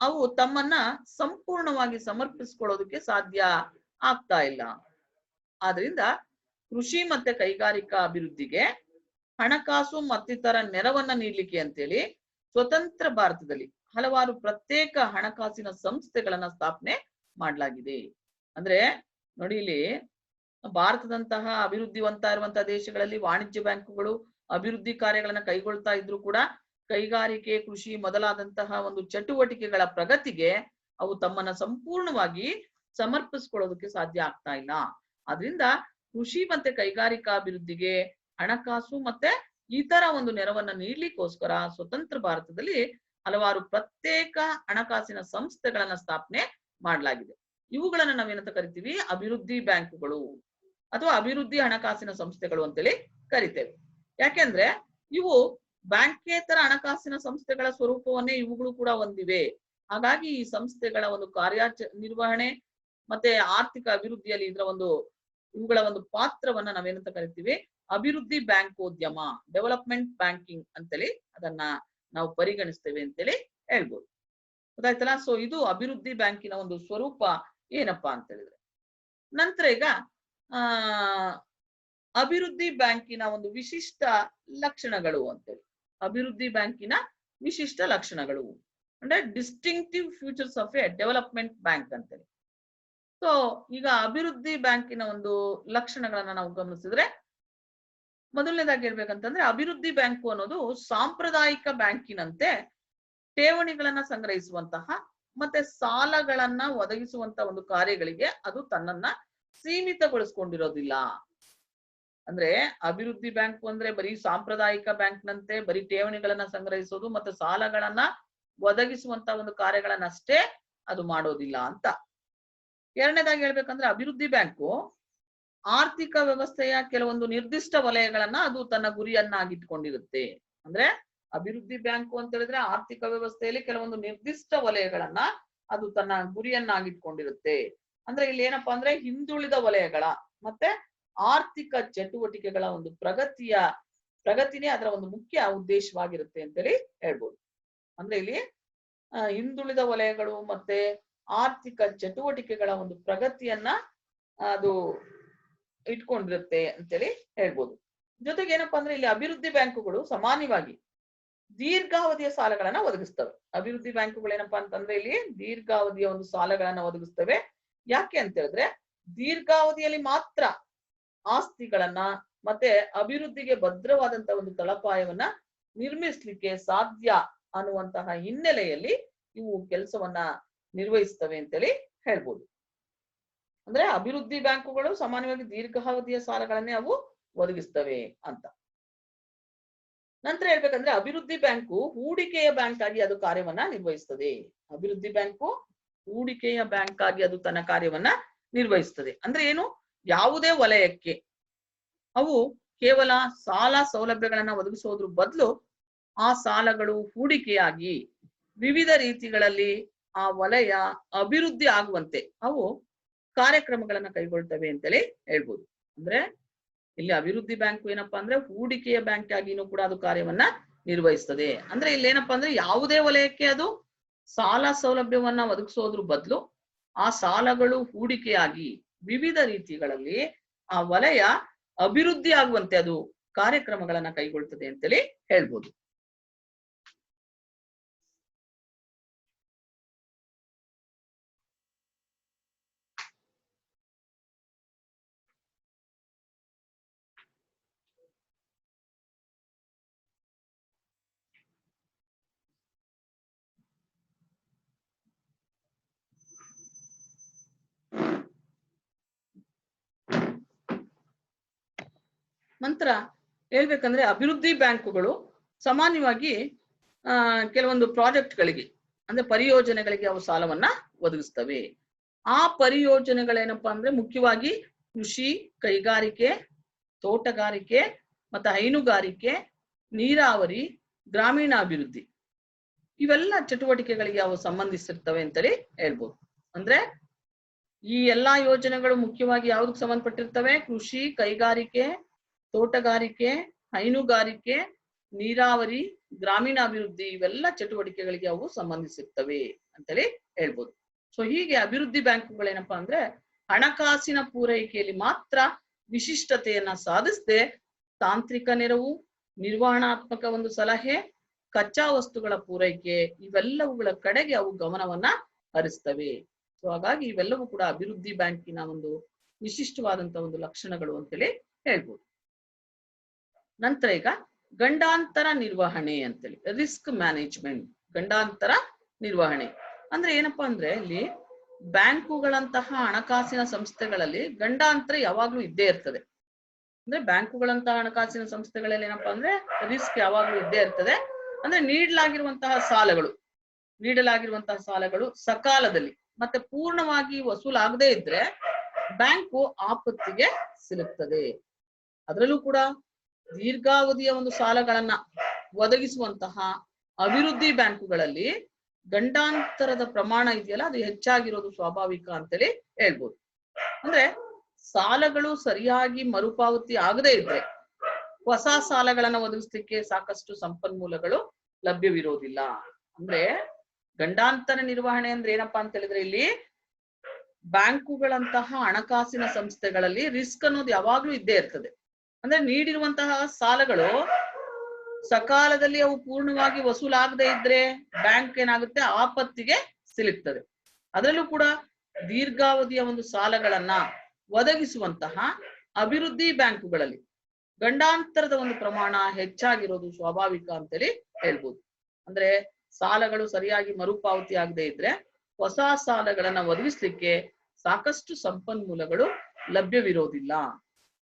ಅವು ತಮ್ಮನ್ನ ಸಂಪೂರ್ಣವಾಗಿ ಸಮರ್ಪಿಸಿಕೊಳ್ಳೋದಕ್ಕೆ ಸಾಧ್ಯ ಆಗ್ತಾ ಇಲ್ಲ. ಆದ್ರಿಂದ ಕೃಷಿ ಮತ್ತೆ ಕೈಗಾರಿಕಾ ಅಭಿವೃದ್ಧಿಗೆ ಹಣಕಾಸು ಮತ್ತಿತರ ನೆರವನ್ನ ನೀಡ್ಲಿಕ್ಕೆ ಅಂತೇಳಿ ಸ್ವತಂತ್ರ ಭಾರತದಲ್ಲಿ ಹಲವಾರು ಪ್ರತ್ಯೇಕ ಹಣಕಾಸಿನ ಸಂಸ್ಥೆಗಳನ್ನ ಸ್ಥಾಪನೆ ಮಾಡಲಾಗಿದೆ. ಅಂದ್ರೆ ನೋಡಿ, ಇಲ್ಲಿ ಭಾರತದಂತಹ ಅಭಿವೃದ್ಧಿ ಹೊಂದ್ತಾ ಇರುವಂತಹ ದೇಶಗಳಲ್ಲಿ ವಾಣಿಜ್ಯ ಬ್ಯಾಂಕುಗಳು ಅಭಿವೃದ್ಧಿ ಕಾರ್ಯಗಳನ್ನ ಕೈಗೊಳ್ತಾ ಇದ್ರು ಕೂಡ ಕೈಗಾರಿಕೆ, ಕೃಷಿ ಮೊದಲಾದಂತಹ ಒಂದು ಚಟುವಟಿಕೆಗಳ ಪ್ರಗತಿಗೆ ಅವು ತಮ್ಮನ್ನ ಸಂಪೂರ್ಣವಾಗಿ ಸಮರ್ಪಿಸ್ಕೊಳ್ಳೋದಕ್ಕೆ ಸಾಧ್ಯ ಆಗ್ತಾ ಇಲ್ಲ. ಆದ್ರಿಂದ ಕೃಷಿ ಮತ್ತೆ ಕೈಗಾರಿಕಾ ಅಭಿವೃದ್ಧಿಗೆ ಹಣಕಾಸು ಮತ್ತೆ ಇತರ ಒಂದು ನೆರವನ್ನ ನೀಡ್ಲಿಕ್ಕೋಸ್ಕರ ಸ್ವತಂತ್ರ ಭಾರತದಲ್ಲಿ ಹಲವಾರು ಪ್ರತ್ಯೇಕ ಹಣಕಾಸಿನ ಸಂಸ್ಥೆಗಳನ್ನ ಸ್ಥಾಪನೆ ಮಾಡಲಾಗಿದೆ. ಇವುಗಳನ್ನ ನಾವೇನಂತ ಕರಿತೀವಿ, ಅಭಿವೃದ್ಧಿ ಬ್ಯಾಂಕುಗಳು ಅಥವಾ ಅಭಿವೃದ್ಧಿ ಹಣಕಾಸಿನ ಸಂಸ್ಥೆಗಳು ಅಂತೇಳಿ ಕರಿತೇವೆ. ಯಾಕೆಂದ್ರೆ ಇವು ಬ್ಯಾಂಕೇತರ ಹಣಕಾಸಿನ ಸಂಸ್ಥೆಗಳ ಸ್ವರೂಪವನ್ನೇ ಇವುಗಳು ಕೂಡ ಹೊಂದಿವೆ. ಹಾಗಾಗಿ ಈ ಸಂಸ್ಥೆಗಳ ಒಂದು ನಿರ್ವಹಣೆ ಮತ್ತೆ ಆರ್ಥಿಕ ಅಭಿವೃದ್ಧಿಯಲ್ಲಿ ಇವುಗಳ ಒಂದು ಪಾತ್ರವನ್ನ ನಾವೇನಂತ ಕರಿತೀವಿ, ಅಭಿವೃದ್ಧಿ ಬ್ಯಾಂಕೋದ್ಯಮ, ಡೆವಲಪ್ಮೆಂಟ್ ಬ್ಯಾಂಕಿಂಗ್ ಅಂತೇಳಿ ಅದನ್ನ ನಾವು ಪರಿಗಣಿಸ್ತೇವೆ ಅಂತೇಳಿ ಹೇಳ್ಬೋದು. ಗೊತ್ತಾಯ್ತಲ್ಲ. ಸೊ ಇದು ಅಭಿವೃದ್ಧಿ ಬ್ಯಾಂಕಿನ ಒಂದು ಸ್ವರೂಪ ಏನಪ್ಪಾ ಅಂತ ಹೇಳಿದ್ರೆ. ನಂತರ ಈಗ ಅಭಿವೃದ್ಧಿ ಬ್ಯಾಂಕಿನ ಒಂದು ವಿಶಿಷ್ಟ ಲಕ್ಷಣಗಳು ಅಂತೇಳಿ. ಅಭಿವೃದ್ಧಿ ಬ್ಯಾಂಕಿನ ವಿಶಿಷ್ಟ ಲಕ್ಷಣಗಳು ಅಂದ್ರೆ distinctive futures of a development bank ಅಂತೇಳಿ. ಸೊ ಈಗ ಅಭಿವೃದ್ಧಿ ಬ್ಯಾಂಕಿನ ಒಂದು ಲಕ್ಷಣಗಳನ್ನ ನಾವು ಗಮನಿಸಿದ್ರೆ, ಮೊದಲನೇದಾಗಿ ಹೇಳ್ಬೇಕಂತಂದ್ರೆ ಅಭಿವೃದ್ಧಿ ಬ್ಯಾಂಕು ಅನ್ನೋದು ಸಾಂಪ್ರದಾಯಿಕ ಬ್ಯಾಂಕಿನಂತೆ ಠೇವಣಿಗಳನ್ನ ಸಂಗ್ರಹಿಸುವಂತಹ ಮತ್ತೆ ಸಾಲಗಳನ್ನ ಒದಗಿಸುವಂತ ಒಂದು ಕಾರ್ಯಗಳಿಗೆ ಅದು ತನ್ನನ್ನ ಸೀಮಿತಗೊಳಿಸ್ಕೊಂಡಿರೋದಿಲ್ಲ. ಅಂದ್ರೆ ಅಭಿವೃದ್ಧಿ ಬ್ಯಾಂಕು ಅಂದ್ರೆ ಬರೀ ಸಾಂಪ್ರದಾಯಿಕ ಬ್ಯಾಂಕ್ನಂತೆ ಬರೀ ಠೇವಣಿಗಳನ್ನ ಸಂಗ್ರಹಿಸೋದು ಮತ್ತೆ ಸಾಲಗಳನ್ನ ಒದಗಿಸುವಂತ ಒಂದು ಕಾರ್ಯಗಳನ್ನಷ್ಟೇ ಅದು ಮಾಡೋದಿಲ್ಲ ಅಂತ. ಎರಡನೇದಾಗಿ ಹೇಳ್ಬೇಕಂದ್ರೆ ಅಭಿವೃದ್ಧಿ ಬ್ಯಾಂಕು ಆರ್ಥಿಕ ವ್ಯವಸ್ಥೆಯ ಕೆಲವೊಂದು ನಿರ್ದಿಷ್ಟ ವಲಯಗಳನ್ನ ಅದು ತನ್ನ ಗುರಿಯನ್ನಾಗಿಟ್ಕೊಂಡಿರುತ್ತೆ. ಅಂದ್ರೆ ಅಭಿವೃದ್ಧಿ ಬ್ಯಾಂಕು ಅಂತ ಹೇಳಿದ್ರೆ ಆರ್ಥಿಕ ವ್ಯವಸ್ಥೆಯಲ್ಲಿ ಕೆಲವೊಂದು ನಿರ್ದಿಷ್ಟ ವಲಯಗಳನ್ನ ಅದು ತನ್ನ ಗುರಿಯನ್ನಾಗಿಟ್ಕೊಂಡಿರುತ್ತೆ. ಅಂದ್ರೆ ಇಲ್ಲಿ ಏನಪ್ಪಾ ಅಂದ್ರೆ ಹಿಂದುಳಿದ ವಲಯಗಳ ಮತ್ತೆ ಆರ್ಥಿಕ ಚಟುವಟಿಕೆಗಳ ಒಂದು ಪ್ರಗತಿನೇ ಅದರ ಒಂದು ಮುಖ್ಯ ಉದ್ದೇಶವಾಗಿರುತ್ತೆ ಅಂತೇಳಿ ಹೇಳ್ಬೋದು. ಅಂದ್ರೆ ಇಲ್ಲಿ ಹಿಂದುಳಿದ ವಲಯಗಳು ಮತ್ತೆ ಆರ್ಥಿಕ ಚಟುವಟಿಕೆಗಳ ಒಂದು ಪ್ರಗತಿಯನ್ನ ಅದು ಇಟ್ಕೊಂಡಿರುತ್ತೆ ಅಂತೇಳಿ ಹೇಳ್ಬೋದು. ಜೊತೆಗೆ ಏನಪ್ಪಾ ಅಂದ್ರೆ ಇಲ್ಲಿ ಅಭಿವೃದ್ಧಿ ಬ್ಯಾಂಕುಗಳು ಸಾಮಾನ್ಯವಾಗಿ ದೀರ್ಘಾವಧಿಯ ಸಾಲಗಳನ್ನ ಒದಗಿಸ್ತವೆ. ಅಭಿವೃದ್ಧಿ ಬ್ಯಾಂಕುಗಳು ಏನಪ್ಪಾ ಅಂತಂದ್ರೆ ಇಲ್ಲಿ ದೀರ್ಘಾವಧಿಯ ಒಂದು ಸಾಲಗಳನ್ನ ಒದಗಿಸ್ತವೆ. ಯಾಕೆ ಅಂತ ಹೇಳಿದ್ರೆ ದೀರ್ಘಾವಧಿಯಲ್ಲಿ ಮಾತ್ರ ಆಸ್ತಿಗಳನ್ನ ಮತ್ತೆ ಅಭಿವೃದ್ಧಿಗೆ ಭದ್ರವಾದಂತ ಒಂದು ತಳಪಾಯವನ್ನ ನಿರ್ಮಿಸ್ಲಿಕ್ಕೆ ಸಾಧ್ಯ ಅನ್ನುವಂತಹ ಹಿನ್ನೆಲೆಯಲ್ಲಿ ಇವು ಕೆಲಸವನ್ನ ನಿರ್ವಹಿಸ್ತವೆ ಅಂತೇಳಿ ಹೇಳ್ಬೋದು. ಅಂದ್ರೆ ಅಭಿವೃದ್ಧಿ ಬ್ಯಾಂಕುಗಳು ಸಾಮಾನ್ಯವಾಗಿ ದೀರ್ಘಾವಧಿಯ ಸಾಲಗಳನ್ನೇ ಅವು ಒದಗಿಸ್ತವೆ ಅಂತ. ನಂತರ ಹೇಳ್ಬೇಕಂದ್ರೆ ಅಭಿವೃದ್ಧಿ ಬ್ಯಾಂಕು ಹೂಡಿಕೆಯ ಬ್ಯಾಂಕ್ ಆಗಿ ಅದು ಕಾರ್ಯವನ್ನ ನಿರ್ವಹಿಸ್ತದೆ. ಅಭಿವೃದ್ಧಿ ಬ್ಯಾಂಕು ಹೂಡಿಕೆಯ ಬ್ಯಾಂಕ್ ಆಗಿ ಅದು ತನ್ನ ಕಾರ್ಯವನ್ನ ನಿರ್ವಹಿಸ್ತದೆ. ಅಂದ್ರೆ ಏನು, ಯಾವುದೇ ವಲಯಕ್ಕೆ ಅವು ಕೇವಲ ಸಾಲ ಸೌಲಭ್ಯಗಳನ್ನ ಒದಗಿಸೋದ್ರ ಬದಲು ಆ ಸಾಲಗಳು ಹೂಡಿಕೆಯಾಗಿ ವಿವಿಧ ರೀತಿಗಳಲ್ಲಿ ಆ ವಲಯ ಅಭಿವೃದ್ಧಿ ಆಗುವಂತೆ ಅವು ಕಾರ್ಯಕ್ರಮಗಳನ್ನ ಕೈಗೊಳ್ತವೆ ಅಂತೇಳಿ ಹೇಳ್ಬೋದು. ಅಂದ್ರೆ ಇಲ್ಲಿ ಅಭಿವೃದ್ಧಿ ಬ್ಯಾಂಕು ಏನಪ್ಪಾ ಅಂದ್ರೆ ಹೂಡಿಕೆಯ ಬ್ಯಾಂಕ್ ಆಗಿನೂ ಕೂಡ ಅದು ಕಾರ್ಯವನ್ನ ನಿರ್ವಹಿಸ್ತದೆ. ಅಂದ್ರೆ ಇಲ್ಲಿ ಏನಪ್ಪಾ ಅಂದ್ರೆ ಯಾವುದೇ ವಲಯಕ್ಕೆ ಅದು ಸಾಲ ಸೌಲಭ್ಯವನ್ನ ಒದಗಿಸೋದ್ರ ಬದಲು ಆ ಸಾಲಗಳು ಹೂಡಿಕೆಯಾಗಿ ವಿವಿಧ ರೀತಿಗಳಲ್ಲಿ ಆ ವಲಯ ಅಭಿವೃದ್ಧಿ ಆಗುವಂತೆ ಅದು ಕಾರ್ಯಕ್ರಮಗಳನ್ನ ಕೈಗೊಳ್ತದೆ ಅಂತೇಳಿ ಹೇಳ್ಬೋದು. ನಂತರ ಹೇಳ್ಬೇಕಂದ್ರೆ ಅಭಿವೃದ್ಧಿ ಬ್ಯಾಂಕುಗಳು ಸಾಮಾನ್ಯವಾಗಿ ಕೆಲವೊಂದು ಪ್ರಾಜೆಕ್ಟ್ಗಳಿಗೆ ಅಂದ್ರೆ ಪರಿಯೋಜನೆಗಳಿಗೆ ಅವು ಸಾಲವನ್ನ ಒದಗಿಸ್ತವೆ. ಆ ಪರಿಯೋಜನೆಗಳೇನಪ್ಪಾ ಅಂದ್ರೆ ಮುಖ್ಯವಾಗಿ ಕೃಷಿ, ಕೈಗಾರಿಕೆ, ತೋಟಗಾರಿಕೆ ಮತ್ತೆ ಹೈನುಗಾರಿಕೆ, ನೀರಾವರಿ, ಗ್ರಾಮೀಣಾಭಿವೃದ್ಧಿ ಇವೆಲ್ಲ ಚಟುವಟಿಕೆಗಳಿಗೆ ಅವು ಸಂಬಂಧಿಸಿರ್ತವೆ ಅಂತೇಳಿ ಹೇಳ್ಬೋದು. ಅಂದ್ರೆ ಈ ಎಲ್ಲಾ ಯೋಜನೆಗಳು ಮುಖ್ಯವಾಗಿ ಯಾವ್ದಕ್ಕೆ ಸಂಬಂಧಪಟ್ಟಿರ್ತವೆ? ಕೃಷಿ, ಕೈಗಾರಿಕೆ, ತೋಟಗಾರಿಕೆ, ಹೈನುಗಾರಿಕೆ, ನೀರಾವರಿ, ಗ್ರಾಮೀಣಾಭಿವೃದ್ಧಿ ಇವೆಲ್ಲ ಚಟುವಟಿಕೆಗಳಿಗೆ ಅವು ಸಂಬಂಧಿಸಿರ್ತವೆ ಅಂತೇಳಿ ಹೇಳ್ಬೋದು. ಸೊ ಹೀಗೆ ಅಭಿವೃದ್ಧಿ ಬ್ಯಾಂಕುಗಳೇನಪ್ಪಾ ಅಂದ್ರೆ ಹಣಕಾಸಿನ ಪೂರೈಕೆಯಲ್ಲಿ ಮಾತ್ರ ವಿಶಿಷ್ಟತೆಯನ್ನ ಸಾಧಿಸದೆ ತಾಂತ್ರಿಕ ನೆರವು, ನಿರ್ವಹಣಾತ್ಮಕ ಒಂದು ಸಲಹೆ, ಕಚ್ಚಾ ವಸ್ತುಗಳ ಪೂರೈಕೆ ಇವೆಲ್ಲವುಗಳ ಕಡೆಗೆ ಅವು ಗಮನವನ್ನ ಹರಿಸ್ತವೆ. ಸೊ ಹಾಗಾಗಿ ಇವೆಲ್ಲವೂ ಕೂಡ ಅಭಿವೃದ್ಧಿ ಬ್ಯಾಂಕಿನ ಒಂದು ವಿಶಿಷ್ಟವಾದಂತಹ ಒಂದು ಲಕ್ಷಣಗಳು ಅಂತೇಳಿ ಹೇಳ್ಬೋದು. ನಂತರ ಈಗ ಗಂಡಾಂತರ ನಿರ್ವಹಣೆ ಅಂತೇಳಿ ರಿಸ್ಕ್ ಮ್ಯಾನೇಜ್ಮೆಂಟ್. ಗಂಡಾಂತರ ನಿರ್ವಹಣೆ ಅಂದ್ರೆ ಏನಪ್ಪಾ ಅಂದ್ರೆ ಇಲ್ಲಿ ಬ್ಯಾಂಕುಗಳಂತಹ ಹಣಕಾಸಿನ ಸಂಸ್ಥೆಗಳಲ್ಲಿ ಗಂಡಾಂತರ ಯಾವಾಗ್ಲೂ ಇದ್ದೇ ಇರ್ತದೆ. ಅಂದ್ರೆ ಬ್ಯಾಂಕುಗಳಂತಹ ಹಣಕಾಸಿನ ಸಂಸ್ಥೆಗಳಲ್ಲಿ ಏನಪ್ಪಾ ಅಂದ್ರೆ ರಿಸ್ಕ್ ಯಾವಾಗ್ಲೂ ಇದ್ದೇ ಇರ್ತದೆ. ಅಂದ್ರೆ ನೀಡಲಾಗಿರುವಂತಹ ಸಾಲಗಳು ಸಕಾಲದಲ್ಲಿ ಮತ್ತೆ ಪೂರ್ಣವಾಗಿ ವಸೂಲಾಗದೇ ಇದ್ರೆ ಬ್ಯಾಂಕು ಆಪತ್ತಿಗೆ ಸಿಲುಕ್ತದೆ. ಅದರಲ್ಲೂ ಕೂಡ ದೀರ್ಘಾವಧಿಯ ಒಂದು ಸಾಲಗಳನ್ನ ಒದಗಿಸುವಂತಹ ಅಭಿವೃದ್ಧಿ ಬ್ಯಾಂಕುಗಳಲ್ಲಿ ಗಂಡಾಂತರದ ಪ್ರಮಾಣ ಇದೆಯಲ್ಲ ಅದು ಹೆಚ್ಚಾಗಿರೋದು ಸ್ವಾಭಾವಿಕ ಅಂತೇಳಿ ಹೇಳ್ಬೋದು. ಅಂದ್ರೆ ಸಾಲಗಳು ಸರಿಯಾಗಿ ಮರುಪಾವತಿ ಆಗದೇ ಇದ್ರೆ ಹೊಸ ಸಾಲಗಳನ್ನ ಒದಗಿಸ್ಲಿಕ್ಕೆ ಸಾಕಷ್ಟು ಸಂಪನ್ಮೂಲಗಳು ಲಭ್ಯವಿರೋದಿಲ್ಲ. ಅಂದ್ರೆ ಗಂಡಾಂತರ ನಿರ್ವಹಣೆ ಅಂದ್ರೆ ಏನಪ್ಪಾ ಅಂತ ಹೇಳಿದ್ರೆ ಇಲ್ಲಿ ಬ್ಯಾಂಕುಗಳಂತಹ ಹಣಕಾಸಿನ ಸಂಸ್ಥೆಗಳಲ್ಲಿ ರಿಸ್ಕ್ ಅನ್ನೋದು ಯಾವಾಗ್ಲೂ ಇದ್ದೇ ಇರ್ತದೆ. ಅಂದ್ರೆ ನೀಡಿರುವಂತಹ ಸಾಲಗಳು ಸಕಾಲದಲ್ಲಿ ಅವು ಪೂರ್ಣವಾಗಿ ವಸೂಲಾಗದೇ ಇದ್ರೆ ಬ್ಯಾಂಕ್ ಏನಾಗುತ್ತೆ, ಆಪತ್ತಿಗೆ ಸಿಲುಕ್ತದೆ. ಅದರಲ್ಲೂ ಕೂಡ ದೀರ್ಘಾವಧಿಯ ಒಂದು ಸಾಲಗಳನ್ನ ಒದಗಿಸುವಂತಹ ಅಭಿವೃದ್ಧಿ ಬ್ಯಾಂಕುಗಳಲ್ಲಿ ಗಂಡಾಂತರದ ಒಂದು ಪ್ರಮಾಣ ಹೆಚ್ಚಾಗಿರೋದು ಸ್ವಾಭಾವಿಕ ಅಂತೇಳಿ ಹೇಳ್ಬೋದು. ಅಂದ್ರೆ ಸಾಲಗಳು ಸರಿಯಾಗಿ ಮರುಪಾವತಿ ಆಗದೆ ಇದ್ರೆ ಹೊಸ ಸಾಲಗಳನ್ನ ಒದಗಿಸ್ಲಿಕ್ಕೆ ಸಾಕಷ್ಟು ಸಂಪನ್ಮೂಲಗಳು ಲಭ್ಯವಿರೋದಿಲ್ಲ.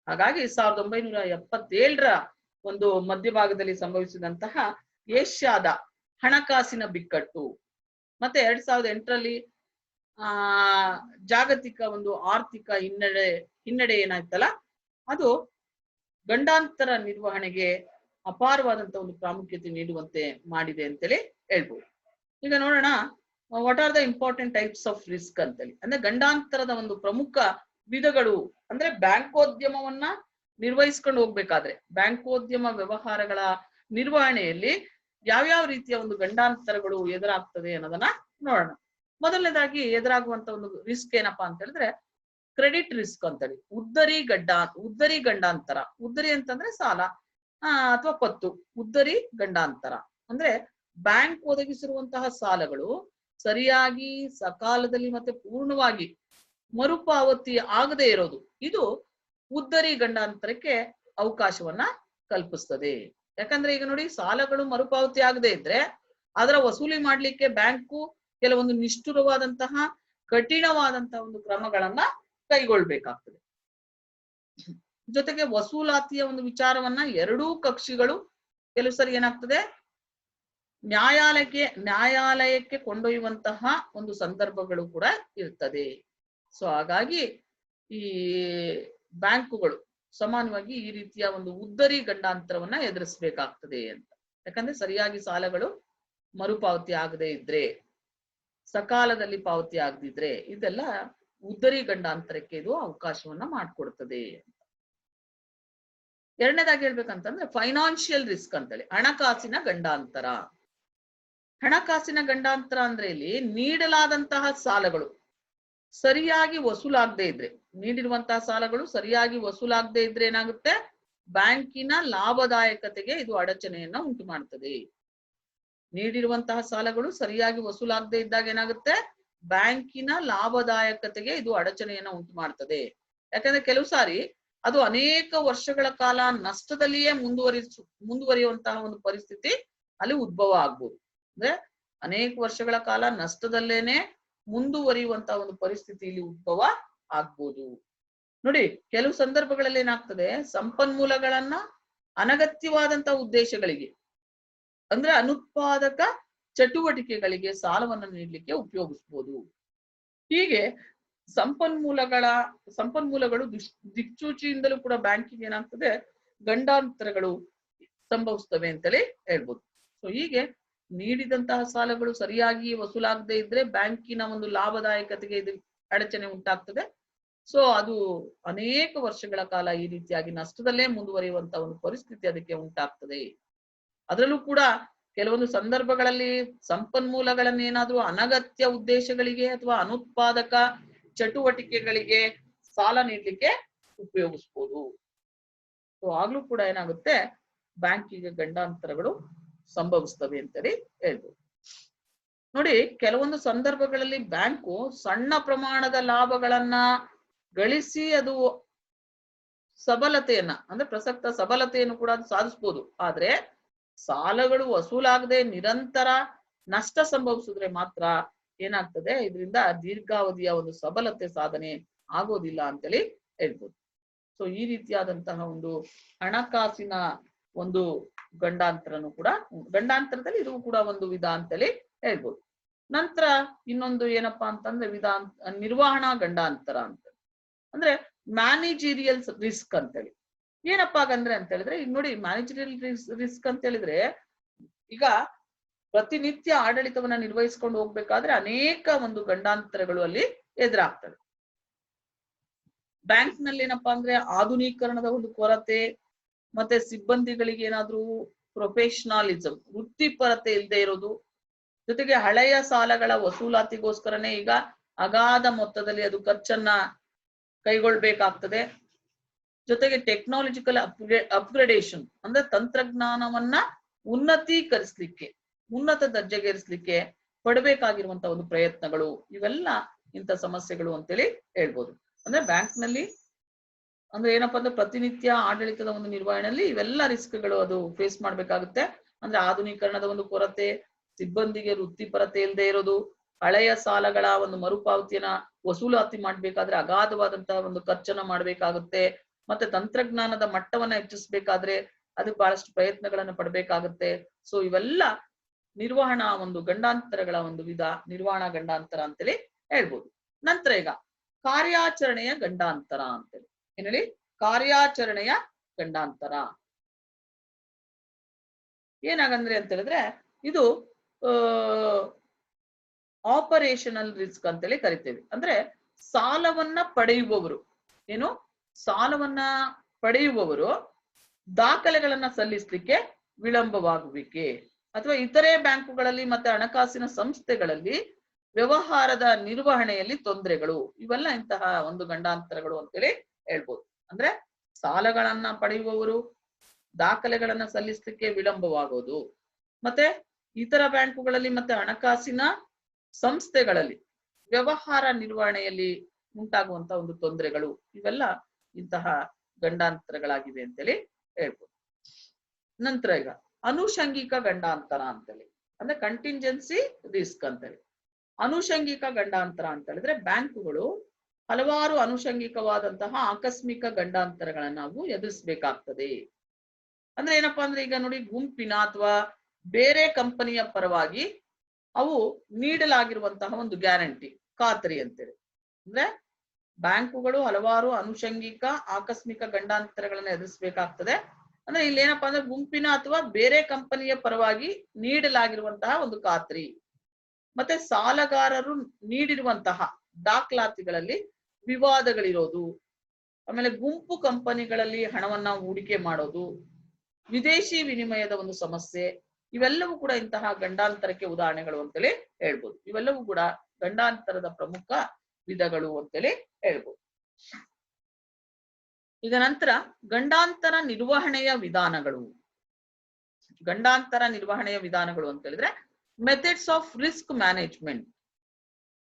ಹಾಗಾಗಿ 1977ರ ಒಂದು ಮಧ್ಯಭಾಗದಲ್ಲಿ ಸಂಭವಿಸಿದಂತಹ ಏಷ್ಯಾದ ಹಣಕಾಸಿನ ಬಿಕ್ಕಟ್ಟು ಮತ್ತೆ 2008ರಲ್ಲಿ ಜಾಗತಿಕ ಒಂದು ಆರ್ಥಿಕ ಹಿನ್ನಡೆ ಏನಾಯ್ತಲ್ಲ, ಅದು ಗಂಡಾಂತರ ನಿರ್ವಹಣೆಗೆ ಅಪಾರವಾದಂತ ಒಂದು ಪ್ರಾಮುಖ್ಯತೆ ನೀಡುವಂತೆ ಮಾಡಿದೆ ಅಂತೇಳಿ ಹೇಳ್ಬೋದು. ಈಗ ನೋಡೋಣ, what are the important types of risk ಅಂತೇಳಿ. ಅಂದ್ರೆ ಗಂಡಾಂತರದ ಒಂದು ಪ್ರಮುಖ ವಿಧಗಳು. ಅಂದ್ರೆ ಬ್ಯಾಂಕೋದ್ಯಮವನ್ನ ನಿರ್ವಹಿಸ್ಕೊಂಡು ಹೋಗ್ಬೇಕಾದ್ರೆ ಬ್ಯಾಂಕೋದ್ಯಮ ವ್ಯವಹಾರಗಳ ನಿರ್ವಹಣೆಯಲ್ಲಿ ಯಾವ್ಯಾವ ರೀತಿಯ ಒಂದು ಗಂಡಾಂತರಗಳು ಎದುರಾಗ್ತದೆ ಅನ್ನೋದನ್ನ ನೋಡೋಣ. ಮೊದಲನೇದಾಗಿ ಎದುರಾಗುವಂತ ಒಂದು ರಿಸ್ಕ್ ಏನಪ್ಪಾ ಅಂತ ಹೇಳಿದ್ರೆ ಕ್ರೆಡಿಟ್ ರಿಸ್ಕ್ ಅಂತೇಳಿ. ಉದ್ದರಿ ಗಂಡಾಂತರ. ಉದ್ದರಿ ಅಂತಂದ್ರೆ ಸಾಲ ಅಥವಾ ಪತ್ತು. ಉದ್ದರಿ ಗಂಡಾಂತರ ಅಂದ್ರೆ ಬ್ಯಾಂಕ್ ಒದಗಿಸಿರುವಂತಹ ಸಾಲಗಳು ಸರಿಯಾಗಿ ಸಕಾಲದಲ್ಲಿ ಮತ್ತೆ ಪೂರ್ಣವಾಗಿ ಮರುಪಾವತಿ ಆಗದೆ ಇರೋದು, ಇದು ಉದ್ದರಿ ಗಂಡಾಂತರಕ್ಕೆ ಅವಕಾಶವನ್ನ ಕಲ್ಪಿಸ್ತದೆ. ಯಾಕಂದ್ರೆ ಈಗ ನೋಡಿ, ಸಾಲಗಳು ಮರುಪಾವತಿ ಆಗದೆ ಇದ್ರೆ ಅದರ ವಸೂಲಿ ಮಾಡ್ಲಿಕ್ಕೆ ಬ್ಯಾಂಕು ಕೆಲವೊಂದು ನಿಷ್ಠುರವಾದಂತಹ ಕಠಿಣವಾದಂತಹ ಒಂದು ಕ್ರಮಗಳನ್ನ ಕೈಗೊಳ್ಬೇಕಾಗ್ತದೆ. ಜೊತೆಗೆ ವಸೂಲಾತಿಯ ಒಂದು ವಿಚಾರವನ್ನ ಎರಡೂ ಕಕ್ಷಿಗಳು ಕೆಲವು ಸರಿ ಏನಾಗ್ತದೆ, ನ್ಯಾಯಾಲಯಕ್ಕೆ ಕೊಂಡೊಯ್ಯುವಂತಹ ಒಂದು ಸಂದರ್ಭಗಳು ಕೂಡ ಇರ್ತದೆ. ಸೊ ಹಾಗಾಗಿ ಈ ಬ್ಯಾಂಕುಗಳು ಸಮಾನವಾಗಿ ಈ ರೀತಿಯ ಒಂದು ಉದ್ದರಿ ಗಂಡಾಂತರವನ್ನ ಎದುರಿಸಬೇಕಾಗ್ತದೆ ಅಂತ. ಯಾಕಂದ್ರೆ ಸರಿಯಾಗಿ ಸಾಲಗಳು ಮರುಪಾವತಿ ಆಗದೆ ಇದ್ರೆ, ಸಕಾಲದಲ್ಲಿ ಪಾವತಿ ಆಗದಿದ್ರೆ ಇದೆಲ್ಲ ಉದ್ದರಿ ಗಂಡಾಂತರಕ್ಕೆ ಇದು ಅವಕಾಶವನ್ನ ಮಾಡಿಕೊಡ್ತದೆ ಅಂತ. ಎರಡನೇದಾಗಿ ಹೇಳ್ಬೇಕಂತಂದ್ರೆ ಫೈನಾನ್ಷಿಯಲ್ ರಿಸ್ಕ್ ಅಂತೇಳಿ, ಹಣಕಾಸಿನ ಗಂಡಾಂತರ. ಹಣಕಾಸಿನ ಗಂಡಾಂತರ ಅಂದ್ರೆ ಇಲ್ಲಿ ನೀಡಲಾದಂತಹ ಸಾಲಗಳು ಸರಿಯಾಗಿ ವಸೂಲಾಗದೆ ಇದ್ರೆ, ನೀಡಿರುವಂತಹ ಸಾಲಗಳು ಸರಿಯಾಗಿ ವಸೂಲಾಗದೆ ಇದ್ರೆ ಏನಾಗುತ್ತೆ, ಬ್ಯಾಂಕಿನ ಲಾಭದಾಯಕತೆಗೆ ಇದು ಅಡಚಣೆಯನ್ನ ಉಂಟು ಮಾಡ್ತದೆ. ನೀಡಿರುವಂತಹ ಸಾಲಗಳು ಸರಿಯಾಗಿ ವಸೂಲಾಗದೆ ಇದ್ದಾಗ ಏನಾಗುತ್ತೆ, ಬ್ಯಾಂಕಿನ ಲಾಭದಾಯಕತೆಗೆ ಇದು ಅಡಚಣೆಯನ್ನ ಉಂಟು ಮಾಡ್ತದೆ. ಯಾಕಂದ್ರೆ ಕೆಲವು ಸಾರಿ ಅದು ಅನೇಕ ವರ್ಷಗಳ ಕಾಲ ನಷ್ಟದಲ್ಲಿಯೇ ಮುಂದುವರಿಯುವಂತಹ ಒಂದು ಪರಿಸ್ಥಿತಿ ಅಲ್ಲಿ ಉದ್ಭವ ಆಗ್ಬೋದು. ಅಂದ್ರೆ ಅನೇಕ ವರ್ಷಗಳ ಕಾಲ ನಷ್ಟದಲ್ಲೇನೆ ಮುಂದುವರಿಯುವಂತಹ ಒಂದು ಪರಿಸ್ಥಿತಿ ಇಲ್ಲಿ ಉದ್ಭವ ಆಗ್ಬೋದು. ನೋಡಿ, ಕೆಲವು ಸಂದರ್ಭಗಳಲ್ಲಿ ಏನಾಗ್ತದೆ, ಸಂಪನ್ಮೂಲಗಳನ್ನ ಅನಗತ್ಯವಾದಂತಹ ಉದ್ದೇಶಗಳಿಗೆ ಅಂದ್ರೆ ಅನುತ್ಪಾದಕ ಚಟುವಟಿಕೆಗಳಿಗೆ ಸಾಲವನ್ನು ನೀಡಲಿಕ್ಕೆ ಉಪಯೋಗಿಸಬಹುದು. ಹೀಗೆ ಸಂಪನ್ಮೂಲಗಳು ದಿಕ್ಸೂಚಿಯಿಂದಲೂ ಕೂಡ ಬ್ಯಾಂಕಿಗೆ ಏನಾಗ್ತದೆ, ಗಂಡಾಂತರಗಳು ಸಂಭವಿಸ್ತವೆ ಅಂತೇಳಿ ಹೇಳ್ಬೋದು. ಸೊ ಹೀಗೆ ನೀಡಿದಂತಹ ಸಾಲಗಳು ಸರಿಯಾಗಿ ವಸೂಲಾಗದೆ ಇದ್ರೆ ಬ್ಯಾಂಕಿನ ಒಂದು ಲಾಭದಾಯಕತೆಗೆ ಇದು ಅಡಚಣೆ ಉಂಟಾಗ್ತದೆ. ಸೊ ಅದು ಅನೇಕ ವರ್ಷಗಳ ಕಾಲ ಈ ರೀತಿಯಾಗಿ ನಷ್ಟದಲ್ಲೇ ಮುಂದುವರಿಯುವಂತಹ ಒಂದು ಪರಿಸ್ಥಿತಿ ಅದಕ್ಕೆ ಉಂಟಾಗ್ತದೆ. ಅದರಲ್ಲೂ ಕೂಡ ಕೆಲವೊಂದು ಸಂದರ್ಭಗಳಲ್ಲಿ ಸಂಪನ್ಮೂಲಗಳನ್ನೇನಾದ್ರೂ ಅನಗತ್ಯ ಉದ್ದೇಶಗಳಿಗೆ ಅಥವಾ ಅನುತ್ಪಾದಕ ಚಟುವಟಿಕೆಗಳಿಗೆ ಸಾಲ ನೀಡಲಿಕ್ಕೆ ಉಪಯೋಗಿಸ್ಬೋದು. ಸೊ ಆಗ್ಲೂ ಕೂಡ ಏನಾಗುತ್ತೆ, ಬ್ಯಾಂಕಿಗೆ ಗಂಡಾಂತರಗಳು ಸಂಭವಿಸ್ತವೆ ಅಂತೇಳಿ ಹೇಳ್ಬೋದು. ನೋಡಿ, ಕೆಲವೊಂದು ಸಂದರ್ಭಗಳಲ್ಲಿ ಬ್ಯಾಂಕು ಸಣ್ಣ ಪ್ರಮಾಣದ ಲಾಭಗಳನ್ನ ಗಳಿಸಿ ಅದು ಸಬಲತೆಯನ್ನ ಅಂದ್ರೆ ಪ್ರಸಕ್ತ ಸಬಲತೆಯನ್ನು ಕೂಡ ಅದು ಸಾಧಿಸಬಹುದು. ಆದ್ರೆ ಸಾಲಗಳು ವಸೂಲಾಗದೆ ನಿರಂತರ ನಷ್ಟ ಸಂಭವಿಸಿದ್ರೆ ಮಾತ್ರ ಏನಾಗ್ತದೆ, ಇದರಿಂದ ದೀರ್ಘಾವಧಿಯ ಒಂದು ಸಬಲತೆ ಸಾಧನೆ ಆಗೋದಿಲ್ಲ ಅಂತೇಳಿ ಹೇಳ್ಬೋದು. ಸೊ ಈ ರೀತಿಯಾದಂತಹ ಒಂದು ಹಣಕಾಸಿನ ಒಂದು ಗಂಡಾಂತರದಲ್ಲಿ ಇದು ಕೂಡ ಒಂದು ವಿಧ ಅಂತೇಳಿ ಹೇಳ್ಬೋದು. ನಂತರ ಇನ್ನೊಂದು ಏನಪ್ಪಾ ಅಂತಂದ್ರೆ ನಿರ್ವಹಣಾ ಗಂಡಾಂತರ ಅಂತ ಅಂದ್ರೆ ಮ್ಯಾನೇಜೀರಿಯಲ್ ರಿಸ್ಕ್ ಅಂತೇಳಿ. ಏನಪ್ಪಾ ಅಂತ ಹೇಳಿದ್ರೆ, ಈಗ ನೋಡಿ, ಮ್ಯಾನೇಜರಿಯಲ್ ರಿಸ್ಕ್ ಅಂತ ಹೇಳಿದ್ರೆ ಈಗ ಪ್ರತಿನಿತ್ಯ ಆಡಳಿತವನ್ನ ನಿರ್ವಹಿಸ್ಕೊಂಡು ಹೋಗ್ಬೇಕಾದ್ರೆ ಅನೇಕ ಒಂದು ಗಂಡಾಂತರಗಳು ಅಲ್ಲಿ ಎದುರಾಗ್ತವೆ. ಬ್ಯಾಂಕ್ ನಲ್ಲಿ ಏನಪ್ಪಾ ಅಂದ್ರೆ ಆಧುನೀಕರಣದ ಒಂದು ಕೊರತೆ, ಮತ್ತೆ ಸಿಬ್ಬಂದಿಗಳಿಗೆ ಏನಾದ್ರೂ ಪ್ರೊಫೆಷನಲಿಸಂ ವೃತ್ತಿಪರತೆ ಇಲ್ಲದೆ ಇರೋದು, ಜೊತೆಗೆ ಹಳೆಯ ಸಾಲಗಳ ವಸೂಲಾತಿಗೋಸ್ಕರನೇ ಈಗ ಅಗಾಧ ಮೊತ್ತದಲ್ಲಿ ಅದು ಖರ್ಚನ್ನ ಕೈಗೊಳ್ಬೇಕಾಗ್ತದೆ. ಜೊತೆಗೆ ಟೆಕ್ನಾಲಜಿಕಲ್ ಅಪ್ಗ್ರೇಡೇಷನ್ ಅಂದ್ರೆ ತಂತ್ರಜ್ಞಾನವನ್ನ ಉನ್ನತೀಕರಿಸ್ಲಿಕ್ಕೆ, ಉನ್ನತ ದರ್ಜೆಗೇರಿಸ್ಲಿಕ್ಕೆ ಪಡಬೇಕಾಗಿರುವಂತಹ ಒಂದು ಪ್ರಯತ್ನಗಳು, ಇವೆಲ್ಲ ಇಂಥ ಸಮಸ್ಯೆಗಳು ಅಂತೇಳಿ ಹೇಳ್ಬೋದು. ಅಂದ್ರೆ ಬ್ಯಾಂಕ್ ನಲ್ಲಿ ಅಂದ್ರೆ ಏನಪ್ಪಾ ಅಂದ್ರೆ ಪ್ರತಿನಿತ್ಯ ಆಡಳಿತದ ಒಂದು ನಿರ್ವಹಣೆಯಲ್ಲಿ ಇವೆಲ್ಲ ರಿಸ್ಕ್ಗಳು ಅದು ಫೇಸ್ ಮಾಡ್ಬೇಕಾಗುತ್ತೆ. ಅಂದ್ರೆ ಆಧುನೀಕರಣದ ಒಂದು ಕೊರತೆ, ಸಿಬ್ಬಂದಿಗೆ ವೃತ್ತಿಪರತೆ ಇಲ್ಲದೆ ಇರೋದು, ಹಳೆಯ ಸಾಲಗಳ ಒಂದು ಮರುಪಾವತಿಯನ್ನ ವಸೂಲಾತಿ ಮಾಡ್ಬೇಕಾದ್ರೆ ಅಗಾಧವಾದಂತಹ ಒಂದು ಖರ್ಚನ್ನ ಮಾಡ್ಬೇಕಾಗುತ್ತೆ. ಮತ್ತೆ ತಂತ್ರಜ್ಞಾನದ ಮಟ್ಟವನ್ನ ಹೆಚ್ಚಿಸ್ಬೇಕಾದ್ರೆ ಅದಕ್ಕೆ ಬಹಳಷ್ಟು ಪ್ರಯತ್ನಗಳನ್ನ ಪಡ್ಬೇಕಾಗುತ್ತೆ. ಸೊ ಇವೆಲ್ಲ ನಿರ್ವಹಣಾ ಒಂದು ಗಂಡಾಂತರಗಳ ಒಂದು ವಿಧ, ನಿರ್ವಹಣಾ ಗಂಡಾಂತರ ಅಂತೇಳಿ ಹೇಳ್ಬೋದು. ನಂತರ ಈಗ ಕಾರ್ಯಾಚರಣೆಯ ಗಂಡಾಂತರ ಅಂತೇಳಿ ಏನ್ ಹೇಳಿ, ಕಾರ್ಯಾಚರಣೆಯ ಗಂಡಾಂತರ ಏನಾಗಂದ್ರೆ ಅಂತ ಹೇಳಿದ್ರೆ ಇದು ಆಪರೇಷನಲ್ ರಿಸ್ಕ್ ಅಂತೇಳಿ ಕರಿತೇವೆ. ಅಂದ್ರೆ ಸಾಲವನ್ನ ಪಡೆಯುವವರು ಏನು, ಸಾಲವನ್ನ ಪಡೆಯುವವರು ದಾಖಲೆಗಳನ್ನ ಸಲ್ಲಿಸಲಿಕ್ಕೆ ವಿಳಂಬವಾಗುವಿಕೆ, ಅಥವಾ ಇತರೆ ಬ್ಯಾಂಕುಗಳಲ್ಲಿ ಮತ್ತೆ ಹಣಕಾಸಿನ ಸಂಸ್ಥೆಗಳಲ್ಲಿ ವ್ಯವಹಾರದ ನಿರ್ವಹಣೆಯಲ್ಲಿ ತೊಂದರೆಗಳು, ಇವೆಲ್ಲ ಇಂತಹ ಒಂದು ಗಂಡಾಂತರಗಳು ಅಂತೇಳಿ ಹೇಳ್ಬೋದು. ಅಂದ್ರೆ ಸಾಲಗಳನ್ನ ಪಡೆಯುವವರು ದಾಖಲೆಗಳನ್ನ ಸಲ್ಲಿಸಲಿಕ್ಕೆ ವಿಳಂಬವಾಗೋದು, ಮತ್ತೆ ಇತರ ಬ್ಯಾಂಕುಗಳಲ್ಲಿ ಮತ್ತೆ ಹಣಕಾಸಿನ ಸಂಸ್ಥೆಗಳಲ್ಲಿ ವ್ಯವಹಾರ ನಿರ್ವಹಣೆಯಲ್ಲಿ ಉಂಟಾಗುವಂತಹ ಒಂದು ತೊಂದರೆಗಳು, ಇವೆಲ್ಲ ಇಂತಹ ಗಂಡಾಂತರಗಳಾಗಿವೆ ಅಂತೇಳಿ ಹೇಳ್ಬೋದು. ನಂತರ ಈಗ ಅನುಷಂಗಿಕ ಗಂಡಾಂತರ ಅಂತೇಳಿ, ಅಂದ್ರೆ ಕಂಟಿಂಜೆನ್ಸಿ ರಿಸ್ಕ್ ಅಂತೇಳಿ. ಅನುಷಂಗಿಕ ಗಂಡಾಂತರ ಅಂತ ಹೇಳಿದ್ರೆ ಬ್ಯಾಂಕುಗಳು ಹಲವಾರು ಅನುಷಂಗಿಕವಾದಂತಹ ಆಕಸ್ಮಿಕ ಗಂಡಾಂತರಗಳನ್ನ ನಾವು ಎದುರಿಸಬೇಕಾಗ್ತದೆ. ಅಂದ್ರೆ ಏನಪ್ಪಾ ಅಂದ್ರೆ ಈಗ ನೋಡಿ, ಗುಂಪಿನ ಅಥವಾ ಬೇರೆ ಕಂಪನಿಯ ಪರವಾಗಿ ಅವು ನೀಡಲಾಗಿರುವಂತಹ ಒಂದು ಗ್ಯಾರಂಟಿ, ಖಾತರಿ ಅಂತೇಳಿ. ಅಂದ್ರೆ ಬ್ಯಾಂಕುಗಳು ಹಲವಾರು ಅನುಷಂಗಿಕ ಆಕಸ್ಮಿಕ ಗಂಡಾಂತರಗಳನ್ನ ಎದುರಿಸಬೇಕಾಗ್ತದೆ. ಅಂದ್ರೆ ಇಲ್ಲಿ ಏನಪ್ಪಾ ಅಂದ್ರೆ ಗುಂಪಿನ ಅಥವಾ ಬೇರೆ ಕಂಪನಿಯ ಪರವಾಗಿ ನೀಡಲಾಗಿರುವಂತಹ ಒಂದು ಖಾತ್ರಿ, ಮತ್ತೆ ಸಾಲಗಾರರು ನೀಡಿರುವಂತಹ ದಾಖಲಾತಿಗಳಲ್ಲಿ ವಿವಾದಗಳಿರೋದು, ಆಮೇಲೆ ಗುಂಪು ಕಂಪನಿಗಳಲ್ಲಿ ಹಣವನ್ನ ಹೂಡಿಕೆ ಮಾಡೋದು, ವಿದೇಶಿ ವಿನಿಮಯದ ಒಂದು ಸಮಸ್ಯೆ, ಇವೆಲ್ಲವೂ ಕೂಡ ಇಂತಹ ಗಂಡಾಂತರಕ್ಕೆ ಉದಾಹರಣೆಗಳು ಅಂತೇಳಿ ಹೇಳ್ಬೋದು. ಇವೆಲ್ಲವೂ ಕೂಡ ಗಂಡಾಂತರದ ಪ್ರಮುಖ ವಿಧಗಳು ಅಂತೇಳಿ ಹೇಳ್ಬೋದು. ಈಗ ನಂತರ ಗಂಡಾಂತರ ನಿರ್ವಹಣೆಯ ವಿಧಾನಗಳು. ಗಂಡಾಂತರ ನಿರ್ವಹಣೆಯ ವಿಧಾನಗಳು ಅಂತ ಹೇಳಿದ್ರೆ ಮೆಥಡ್ಸ್ ಆಫ್ ರಿಸ್ಕ್ ಮ್ಯಾನೇಜ್ಮೆಂಟ್.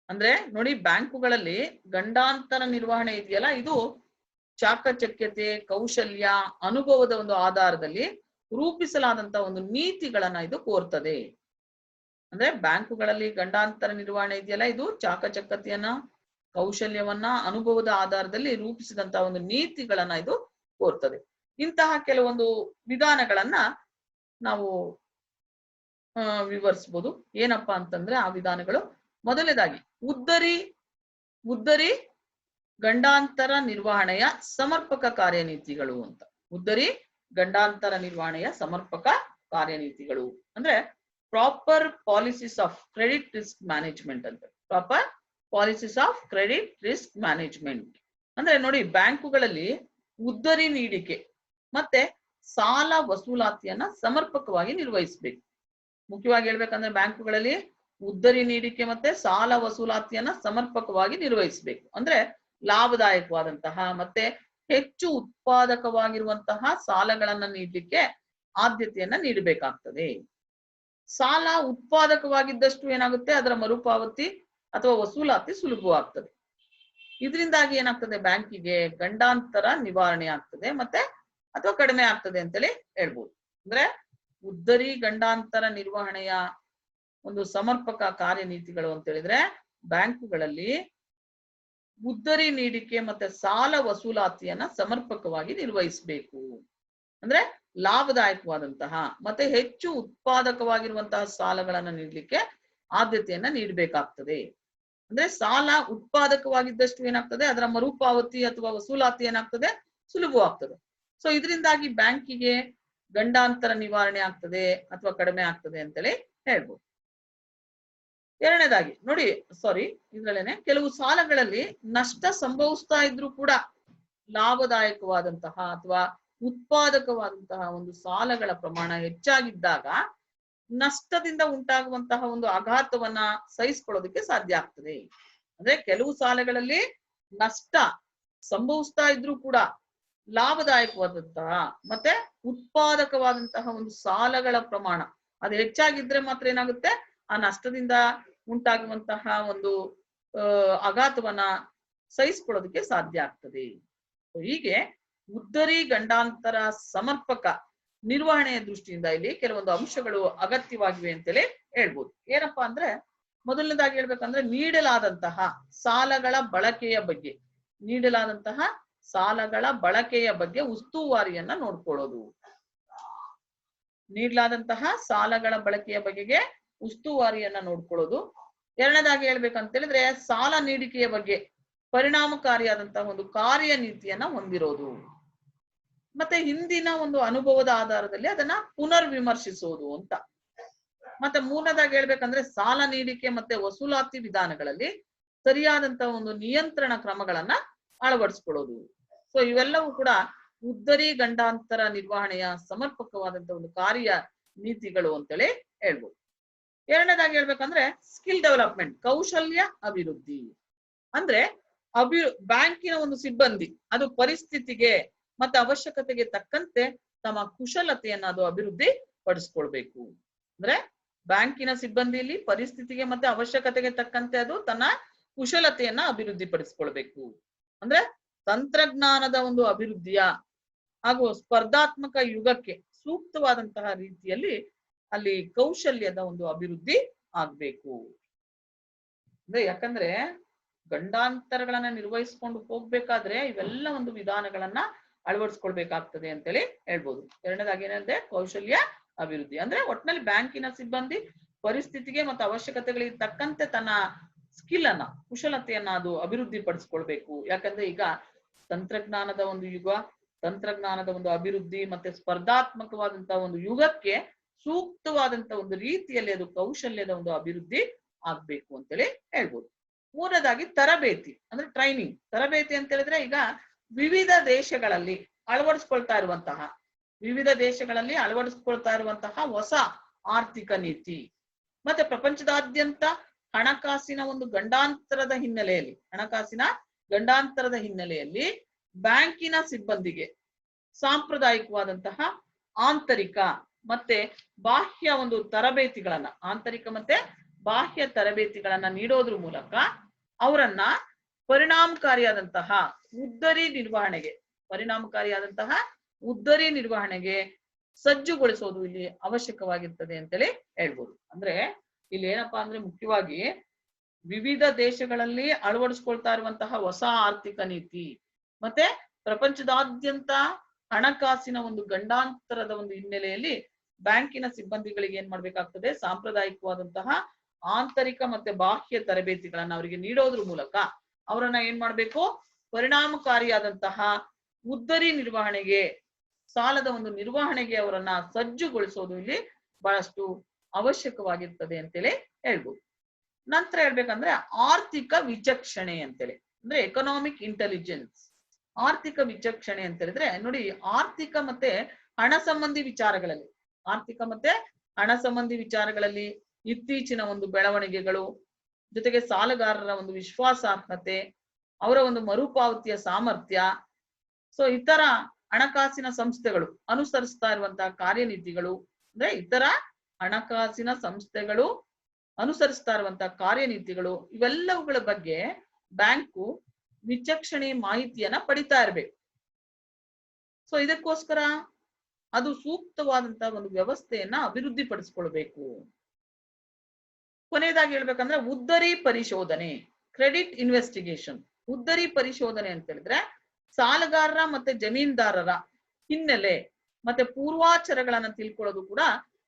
ಅಂದ್ರೆ ನೋಡಿ, ಬ್ಯಾಂಕುಗಳಲ್ಲಿ ಗಂಡಾಂತರ ನಿರ್ವಹಣೆ ಇದೆಯಲ್ಲ, ಇದು ಚಾಕಚಕ್ಯತೆ, ಕೌಶಲ್ಯ, ಅನುಭವದ ಒಂದು ಆಧಾರದಲ್ಲಿ ರೂಪಿಸಲಾದಂತಹ ಒಂದು ನೀತಿಗಳನ್ನ ಇದು ಕೋರ್ತದೆ. ಅಂದ್ರೆ ಬ್ಯಾಂಕುಗಳಲ್ಲಿ ಗಂಡಾಂತರ ನಿರ್ವಹಣೆ ಇದೆಯಲ್ಲ, ಇದು ಚಾಕಚಕ್ಯತೆಯನ್ನ, ಕೌಶಲ್ಯವನ್ನ, ಅನುಭವದ ಆಧಾರದಲ್ಲಿ ರೂಪಿಸಿದಂತಹ ಒಂದು ನೀತಿಗಳನ್ನ ಇದು ಕೋರ್ತದೆ. ಇಂತಹ ಕೆಲವೊಂದು ವಿಧಾನಗಳನ್ನ ನಾವು ವಿವರಿಸಬಹುದು. ಏನಪ್ಪಾ ಅಂತಂದ್ರೆ ಆ ವಿಧಾನಗಳು, ಮೊದಲನೇದಾಗಿ ಉದ್ದರಿ ಗಂಡಾಂತರ ನಿರ್ವಹಣೆಯ ಸಮರ್ಪಕ ಕಾರ್ಯನೀತಿಗಳು ಅಂತ. ಉದ್ದರಿ ಗಂಡಾಂತರ ನಿರ್ವಹಣೆಯ ಸಮರ್ಪಕ ಕಾರ್ಯನೀತಿಗಳು ಅಂದ್ರೆ proper policies of credit risk management ಅಂತ. Proper policies of credit risk management ಅಂದ್ರೆ ನೋಡಿ, ಬ್ಯಾಂಕುಗಳಲ್ಲಿ ಉದ್ದರಿ ನೀಡಿಕೆ ಮತ್ತೆ ಸಾಲ ವಸೂಲಾತಿಯನ್ನ ಸಮರ್ಪಕವಾಗಿ ನಿರ್ವಹಿಸಬೇಕು. ಮುಖ್ಯವಾಗಿ ಹೇಳ್ಬೇಕಂದ್ರೆ ಬ್ಯಾಂಕುಗಳಲ್ಲಿ ಉದ್ದರಿ ನೀಡಿಕೆ ಮತ್ತೆ ಸಾಲ ವಸೂಲಾತಿಯನ್ನ ಸಮರ್ಪಕವಾಗಿ ನಿರ್ವಹಿಸಬೇಕು. ಅಂದ್ರೆ ಲಾಭದಾಯಕವಾದಂತಹ ಮತ್ತೆ ಹೆಚ್ಚು ಉತ್ಪಾದಕವಾಗಿರುವಂತಹ ಸಾಲಗಳನ್ನ ನೀಡಲಿಕ್ಕೆ ಆದ್ಯತೆಯನ್ನ ನೀಡಬೇಕಾಗ್ತದೆ. ಸಾಲ ಉತ್ಪಾದಕವಾಗಿದ್ದಷ್ಟು ಏನಾಗುತ್ತೆ, ಅದರ ಮರುಪಾವತಿ ಅಥವಾ ವಸೂಲಾತಿ ಸುಲಭವಾಗ್ತದೆ. ಇದರಿಂದಾಗಿ ಏನಾಗ್ತದೆ, ಬ್ಯಾಂಕಿಗೆ ಗಂಡಾಂತರ ನಿವಾರಣೆ ಆಗ್ತದೆ ಮತ್ತೆ ಅಥವಾ ಕಡಿಮೆ ಆಗ್ತದೆ ಅಂತೇಳಿ ಹೇಳ್ಬೋದು. ಅಂದ್ರೆ ಉದ್ದರಿ ಗಂಡಾಂತರ ನಿರ್ವಹಣೆಯ ಒಂದು ಸಮರ್ಪಕ ಕಾರ್ಯನೀತಿಗಳು ಅಂತ ಹೇಳಿದ್ರೆ ಬ್ಯಾಂಕುಗಳಲ್ಲಿ ಉದ್ದರಿ ನೀಡಿಕೆ ಮತ್ತೆ ಸಾಲ ವಸೂಲಾತಿಯನ್ನ ಸಮರ್ಪಕವಾಗಿ ನಿರ್ವಹಿಸಬೇಕು. ಅಂದ್ರೆ ಲಾಭದಾಯಕವಾದಂತಹ ಮತ್ತೆ ಹೆಚ್ಚು ಉತ್ಪಾದಕವಾಗಿರುವಂತಹ ಸಾಲಗಳನ್ನ ನೀಡಲಿಕ್ಕೆ ಆದ್ಯತೆಯನ್ನ ನೀಡಬೇಕಾಗ್ತದೆ. ಅಂದ್ರೆ ಸಾಲ ಉತ್ಪಾದಕವಾಗಿದ್ದಷ್ಟು ಏನಾಗ್ತದೆ, ಅದರ ಮರುಪಾವತಿ ಅಥವಾ ವಸೂಲಾತಿ ಏನಾಗ್ತದೆ, ಸುಲಭವಾಗ್ತದೆ. ಸೊ ಇದರಿಂದಾಗಿ ಬ್ಯಾಂಕಿಗೆ ಗಂಡಾಂತರ ನಿವಾರಣೆ ಆಗ್ತದೆ ಅಥವಾ ಕಡಿಮೆ ಆಗ್ತದೆ ಅಂತೇಳಿ ಹೇಳ್ಬೋದು. ಎರಡನೇದಾಗಿ ನೋಡಿ, ಇದ್ರಲ್ಲೇನೆ ಕೆಲವು ಸಾಲಗಳಲ್ಲಿ ನಷ್ಟ ಸಂಭವಿಸ್ತಾ ಇದ್ರೂ ಕೂಡ ಲಾಭದಾಯಕವಾದಂತಹ ಅಥವಾ ಉತ್ಪಾದಕವಾದಂತಹ ಒಂದು ಸಾಲಗಳ ಪ್ರಮಾಣ ಹೆಚ್ಚಾಗಿದ್ದಾಗ ನಷ್ಟದಿಂದ ಉಂಟಾಗುವಂತಹ ಒಂದು ಆಘಾತವನ್ನ ಸಹಿಸ್ಕೊಳ್ಳೋದಕ್ಕೆ ಸಾಧ್ಯ ಆಗ್ತದೆ. ಅಂದ್ರೆ ಕೆಲವು ಸಾಲಗಳಲ್ಲಿ ನಷ್ಟ ಸಂಭವಿಸ್ತಾ ಇದ್ರೂ ಕೂಡ ಲಾಭದಾಯಕವಾದಂತಹ ಮತ್ತೆ ಉತ್ಪಾದಕವಾದಂತಹ ಒಂದು ಸಾಲಗಳ ಪ್ರಮಾಣ ಅದು ಹೆಚ್ಚಾಗಿದ್ರೆ ಮಾತ್ರ ಏನಾಗುತ್ತೆ, ಆ ನಷ್ಟದಿಂದ ಉಂಟಾಗುವಂತಹ ಒಂದು ಆಘಾತವನ್ನ ಸಹಿಸ್ಕೊಳ್ಳೋದಕ್ಕೆ ಸಾಧ್ಯ ಆಗ್ತದೆ. ಹೀಗೆ ಉದ್ದರಿ ಗಂಡಾಂತರ ಸಮರ್ಪಕ ನಿರ್ವಹಣೆಯ ದೃಷ್ಟಿಯಿಂದ ಇಲ್ಲಿ ಕೆಲವೊಂದು ಅಂಶಗಳು ಅಗತ್ಯವಾಗಿವೆ ಅಂತೇಳಿ ಹೇಳ್ಬೋದು. ಏನಪ್ಪಾ ಅಂದ್ರೆ, ಮೊದಲನೇದಾಗಿ ಹೇಳ್ಬೇಕಂದ್ರೆ ನೀಡಲಾದಂತಹ ಸಾಲಗಳ ಬಳಕೆಯ ಬಗ್ಗೆ, ನೀಡಲಾದಂತಹ ಸಾಲಗಳ ಬಳಕೆಯ ಬಗ್ಗೆ ಉಸ್ತುವಾರಿಯನ್ನ ನೋಡ್ಕೊಳ್ಳೋದು. ನೀಡಲಾದಂತಹ ಸಾಲಗಳ ಬಳಕೆಯ ಬಗೆಗೆ ಉಸ್ತುವಾರಿಯನ್ನ ನೋಡ್ಕೊಳ್ಳೋದು. ಎರಡನೇದಾಗಿ ಹೇಳ್ಬೇಕಂತ ಹೇಳಿದ್ರೆ, ಸಾಲ ನೀಡಿಕೆಯ ಬಗ್ಗೆ ಪರಿಣಾಮಕಾರಿಯಾದಂತಹ ಒಂದು ಕಾರ್ಯನೀತಿಯನ್ನ ಹೊಂದಿರೋದು. ಮತ್ತೆ ಹಿಂದಿನ ಒಂದು ಅನುಭವದ ಆಧಾರದಲ್ಲಿ ಅದನ್ನ ಪುನರ್ ವಿಮರ್ಶಿಸೋದು ಅಂತ. ಮತ್ತೆ ಮೂರನೇದಾಗಿ ಹೇಳ್ಬೇಕಂದ್ರೆ, ಸಾಲ ನೀಡಿಕೆ ಮತ್ತೆ ವಸೂಲಾತಿ ವಿಧಾನಗಳಲ್ಲಿ ಸರಿಯಾದಂತಹ ಒಂದು ನಿಯಂತ್ರಣ ಕ್ರಮಗಳನ್ನ ಅಳವಡಿಸ್ಕೊಳ್ಳೋದು. ಸೊ ಇವೆಲ್ಲವೂ ಕೂಡ ಉದ್ದರಿ ಗಂಡಾಂತರ ನಿರ್ವಹಣೆಯ ಸಮರ್ಪಕವಾದಂತಹ ಒಂದು ಕಾರ್ಯ ನೀತಿಗಳು ಅಂತೇಳಿ ಹೇಳ್ಬೋದು. ಎರಡನೇದಾಗಿ ಹೇಳ್ಬೇಕಂದ್ರೆ, ಸ್ಕಿಲ್ ಡೆವಲಪ್ಮೆಂಟ್, ಕೌಶಲ್ಯ ಅಭಿವೃದ್ಧಿ. ಅಂದ್ರೆ ಬ್ಯಾಂಕಿನ ಒಂದು ಸಿಬ್ಬಂದಿ ಅದು ಪರಿಸ್ಥಿತಿಗೆ ಮತ್ತೆ ಅವಶ್ಯಕತೆಗೆ ತಕ್ಕಂತೆ ತಮ್ಮ ಕುಶಲತೆಯನ್ನ ಅದು ಅಭಿವೃದ್ಧಿ ಪಡಿಸ್ಕೊಳ್ಬೇಕು. ಅಂದ್ರೆ ಬ್ಯಾಂಕಿನ ಸಿಬ್ಬಂದಿಯಲ್ಲಿ ಪರಿಸ್ಥಿತಿಗೆ ಮತ್ತೆ ಅವಶ್ಯಕತೆಗೆ ತಕ್ಕಂತೆ ಅದು ತನ್ನ ಕುಶಲತೆಯನ್ನ ಅಭಿವೃದ್ಧಿ ಪಡಿಸ್ಕೊಳ್ಬೇಕು. ಅಂದ್ರೆ ತಂತ್ರಜ್ಞಾನದ ಒಂದು ಅಭಿವೃದ್ಧಿಯ ಹಾಗೂ ಸ್ಪರ್ಧಾತ್ಮಕ ಯುಗಕ್ಕೆ ಸೂಕ್ತವಾದಂತಹ ರೀತಿಯಲ್ಲಿ ಅಲ್ಲಿ ಕೌಶಲ್ಯದ ಒಂದು ಅಭಿವೃದ್ಧಿ ಆಗ್ಬೇಕು. ಅಂದ್ರೆ ಯಾಕಂದ್ರೆ ಗಂಡಾಂತರಗಳನ್ನ ನಿರ್ವಹಿಸ್ಕೊಂಡು ಹೋಗ್ಬೇಕಾದ್ರೆ ಇವೆಲ್ಲ ಒಂದು ವಿಧಾನಗಳನ್ನ ಅಳವಡಿಸ್ಕೊಳ್ಬೇಕಾಗ್ತದೆ ಅಂತೇಳಿ ಹೇಳ್ಬೋದು. ಎರಡನೇದಾಗಿ ಏನಂದ್ರೆ ಕೌಶಲ್ಯ ಅಭಿವೃದ್ಧಿ. ಅಂದ್ರೆ ಒಟ್ಟಿನಲ್ಲಿ ಬ್ಯಾಂಕಿನ ಸಿಬ್ಬಂದಿ ಪರಿಸ್ಥಿತಿಗೆ ಮತ್ತು ಅವಶ್ಯಕತೆಗಳಿಗೆ ತಕ್ಕಂತೆ ತನ್ನ ಸ್ಕಿಲ್ ಅನ್ನ, ಕುಶಲತೆಯನ್ನ ಅದು ಅಭಿವೃದ್ಧಿ ಪಡಿಸ್ಕೊಳ್ಬೇಕು. ಯಾಕಂದ್ರೆ ಈಗ ತಂತ್ರಜ್ಞಾನದ ಒಂದು ಯುಗ, ತಂತ್ರಜ್ಞಾನದ ಒಂದು ಅಭಿವೃದ್ಧಿ ಮತ್ತೆ ಸ್ಪರ್ಧಾತ್ಮಕವಾದಂತಹ ಒಂದು ಯುಗಕ್ಕೆ ಸೂಕ್ತವಾದಂತಹ ಒಂದು ರೀತಿಯಲ್ಲಿ ಅದು ಕೌಶಲ್ಯದ ಒಂದು ಅಭಿವೃದ್ಧಿ ಆಗ್ಬೇಕು ಅಂತೇಳಿ ಹೇಳ್ಬೋದು. ಮೂರನೇದಾಗಿ ತರಬೇತಿ, ಅಂದ್ರೆ ಟ್ರೈನಿಂಗ್. ತರಬೇತಿ ಅಂತ ಹೇಳಿದ್ರೆ ಈಗ ವಿವಿಧ ದೇಶಗಳಲ್ಲಿ ಅಳವಡಿಸ್ಕೊಳ್ತಾ ಇರುವಂತಹ ಹೊಸ ಆರ್ಥಿಕ ನೀತಿ ಮತ್ತೆ ಪ್ರಪಂಚದಾದ್ಯಂತ ಹಣಕಾಸಿನ ಒಂದು ಗಂಡಾಂತರದ ಹಿನ್ನೆಲೆಯಲ್ಲಿ ಬ್ಯಾಂಕಿನ ಸಿಬ್ಬಂದಿಗೆ ಸಾಂಪ್ರದಾಯಿಕವಾದಂತಹ ಆಂತರಿಕ ಮತ್ತೆ ಬಾಹ್ಯ ಒಂದು ತರಬೇತಿಗಳನ್ನ, ಆಂತರಿಕ ಮತ್ತೆ ಬಾಹ್ಯ ತರಬೇತಿಗಳನ್ನ ನೀಡೋದ್ರ ಮೂಲಕ ಅವರನ್ನ ಪರಿಣಾಮಕಾರಿಯಾದಂತಹ ಉದ್ದರಿ ನಿರ್ವಹಣೆಗೆ ಸಜ್ಜುಗೊಳಿಸೋದು ಇಲ್ಲಿ ಅವಶ್ಯಕವಾಗಿರ್ತದೆ ಅಂತೇಳಿ ಹೇಳ್ಬೋದು. ಅಂದ್ರೆ ಇಲ್ಲಿ ಏನಪ್ಪಾ ಅಂದ್ರೆ, ಮುಖ್ಯವಾಗಿ ವಿವಿಧ ದೇಶಗಳಲ್ಲಿ ಅಳವಡಿಸ್ಕೊಳ್ತಾ ಇರುವಂತಹ ಹೊಸ ಆರ್ಥಿಕ ನೀತಿ ಮತ್ತೆ ಪ್ರಪಂಚದಾದ್ಯಂತ ಹಣಕಾಸಿನ ಒಂದು ಗಂಡಾಂತರದ ಒಂದು ಹಿನ್ನೆಲೆಯಲ್ಲಿ ಬ್ಯಾಂಕಿನ ಸಿಬ್ಬಂದಿಗಳಿಗೆ ಏನ್ ಮಾಡ್ಬೇಕಾಗ್ತದೆ, ಸಾಂಪ್ರದಾಯಿಕವಾದಂತಹ ಆಂತರಿಕ ಮತ್ತೆ ಬಾಹ್ಯ ತರಬೇತಿಗಳನ್ನ ಅವರಿಗೆ ನೀಡೋದ್ರ ಮೂಲಕ ಅವರನ್ನ ಏನ್ ಮಾಡ್ಬೇಕು, ಪರಿಣಾಮಕಾರಿಯಾದಂತಹ ಉದ್ದರಿ ನಿರ್ವಹಣೆಗೆ, ಸಾಲದ ಒಂದು ನಿರ್ವಹಣೆಗೆ ಅವರನ್ನ ಸಜ್ಜುಗೊಳಿಸೋದು ಇಲ್ಲಿ ಬಹಳಷ್ಟು ಅವಶ್ಯಕವಾಗಿರ್ತದೆ ಅಂತೇಳಿ ಹೇಳ್ಬೋದು. ನಂತರ ಹೇಳ್ಬೇಕಂದ್ರೆ ಆರ್ಥಿಕ ವಿಚಕ್ಷಣೆ ಅಂತೇಳಿ, ಅಂದ್ರೆ ಎಕನಾಮಿಕ್ ಇಂಟೆಲಿಜೆನ್ಸ್. ಆರ್ಥಿಕ ವಿಚಕ್ಷಣೆ ಅಂತ ಹೇಳಿದ್ರೆ ನೋಡಿ, ಆರ್ಥಿಕ ಮತ್ತೆ ಹಣ ಸಂಬಂಧಿ ವಿಚಾರಗಳಲ್ಲಿ ಇತ್ತೀಚಿನ ಒಂದು ಬೆಳವಣಿಗೆಗಳು ಜೊತೆಗೆ ಸಾಲಗಾರರ ಒಂದು ವಿಶ್ವಾಸಾರ್ಹತೆ, ಅವರ ಒಂದು ಮರುಪಾವತಿಯ ಸಾಮರ್ಥ್ಯ, ಸೊ ಇತರ ಹಣಕಾಸಿನ ಸಂಸ್ಥೆಗಳು ಅನುಸರಿಸ್ತಾ ಇರುವಂತಹ ಕಾರ್ಯನೀತಿಗಳು, ಅಂದ್ರೆ ಇತರ ಹಣಕಾಸಿನ ಸಂಸ್ಥೆಗಳು ಅನುಸರಿಸ್ತಾ ಇರುವಂತಹ ಕಾರ್ಯನೀತಿಗಳು, ಇವೆಲ್ಲವುಗಳ ಬಗ್ಗೆ ಬ್ಯಾಂಕು ವಿಚಕ್ಷಣೆ ಮಾಹಿತಿಯನ್ನ ಪಡಿತಾ ಇರ್ಬೇಕು. ಸೊ ಇದಕ್ಕೋಸ್ಕರ ಅದು ಸೂಕ್ತವಾದಂತಹ ಒಂದು ವ್ಯವಸ್ಥೆಯನ್ನ ಅಭಿವೃದ್ಧಿ ಪಡಿಸ್ಕೊಳ್ಬೇಕು. ಕೊನೆಯದಾಗಿ ಹೇಳ್ಬೇಕಂದ್ರೆ ಉದ್ದರಿ ಪರಿಶೋಧನೆ, ಕ್ರೆಡಿಟ್ ಇನ್ವೆಸ್ಟಿಗೇಷನ್. ಉದ್ದರಿ ಪರಿಶೋಧನೆ ಅಂತ ಹೇಳಿದ್ರೆ ಸಾಲಗಾರರ ಮತ್ತೆ ಜಮೀನ್ದಾರರ ಹಿನ್ನೆಲೆ ಮತ್ತೆ ಪೂರ್ವಾಚರಗಳನ್ನ ತಿಳ್ಕೊಳ್ಳೋದು ಕೂಡ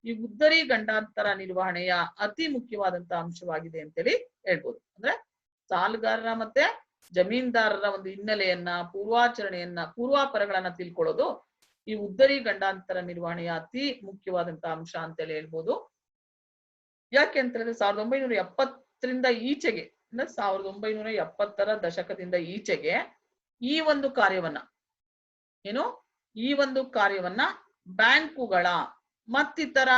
ಈ ಉದ್ದರಿ ಗಂಡಾಂತರ ನಿರ್ವಹಣೆಯ ಅತಿ ಮುಖ್ಯವಾದಂತಹ ಅಂಶವಾಗಿದೆ ಅಂತೇಳಿ ಹೇಳ್ಬೋದು. ಅಂದ್ರೆ ಸಾಲಗಾರರ ಮತ್ತೆ ಜಮೀನ್ದಾರರ ಒಂದು ಹಿನ್ನೆಲೆಯನ್ನ, ಪೂರ್ವಾಪರಗಳನ್ನ ತಿಳ್ಕೊಳ್ಳೋದು ಈ ಉದ್ದರಿ ಗಂಡಾಂತರ ನಿರ್ವಹಣೆಯ ಅತಿ ಮುಖ್ಯವಾದಂತಹ ಅಂಶ ಅಂತೇಳಿ ಹೇಳ್ಬೋದು. ಯಾಕೆ ಅಂತ ಹೇಳಿದ್ರೆ 1970ರಿಂದ ಈಚೆಗೆ, ಅಂದ್ರೆ 1970ರ ದಶಕದಿಂದ ಈಚೆಗೆ ಈ ಒಂದು ಕಾರ್ಯವನ್ನ ಬ್ಯಾಂಕುಗಳ ಮತ್ತಿತರ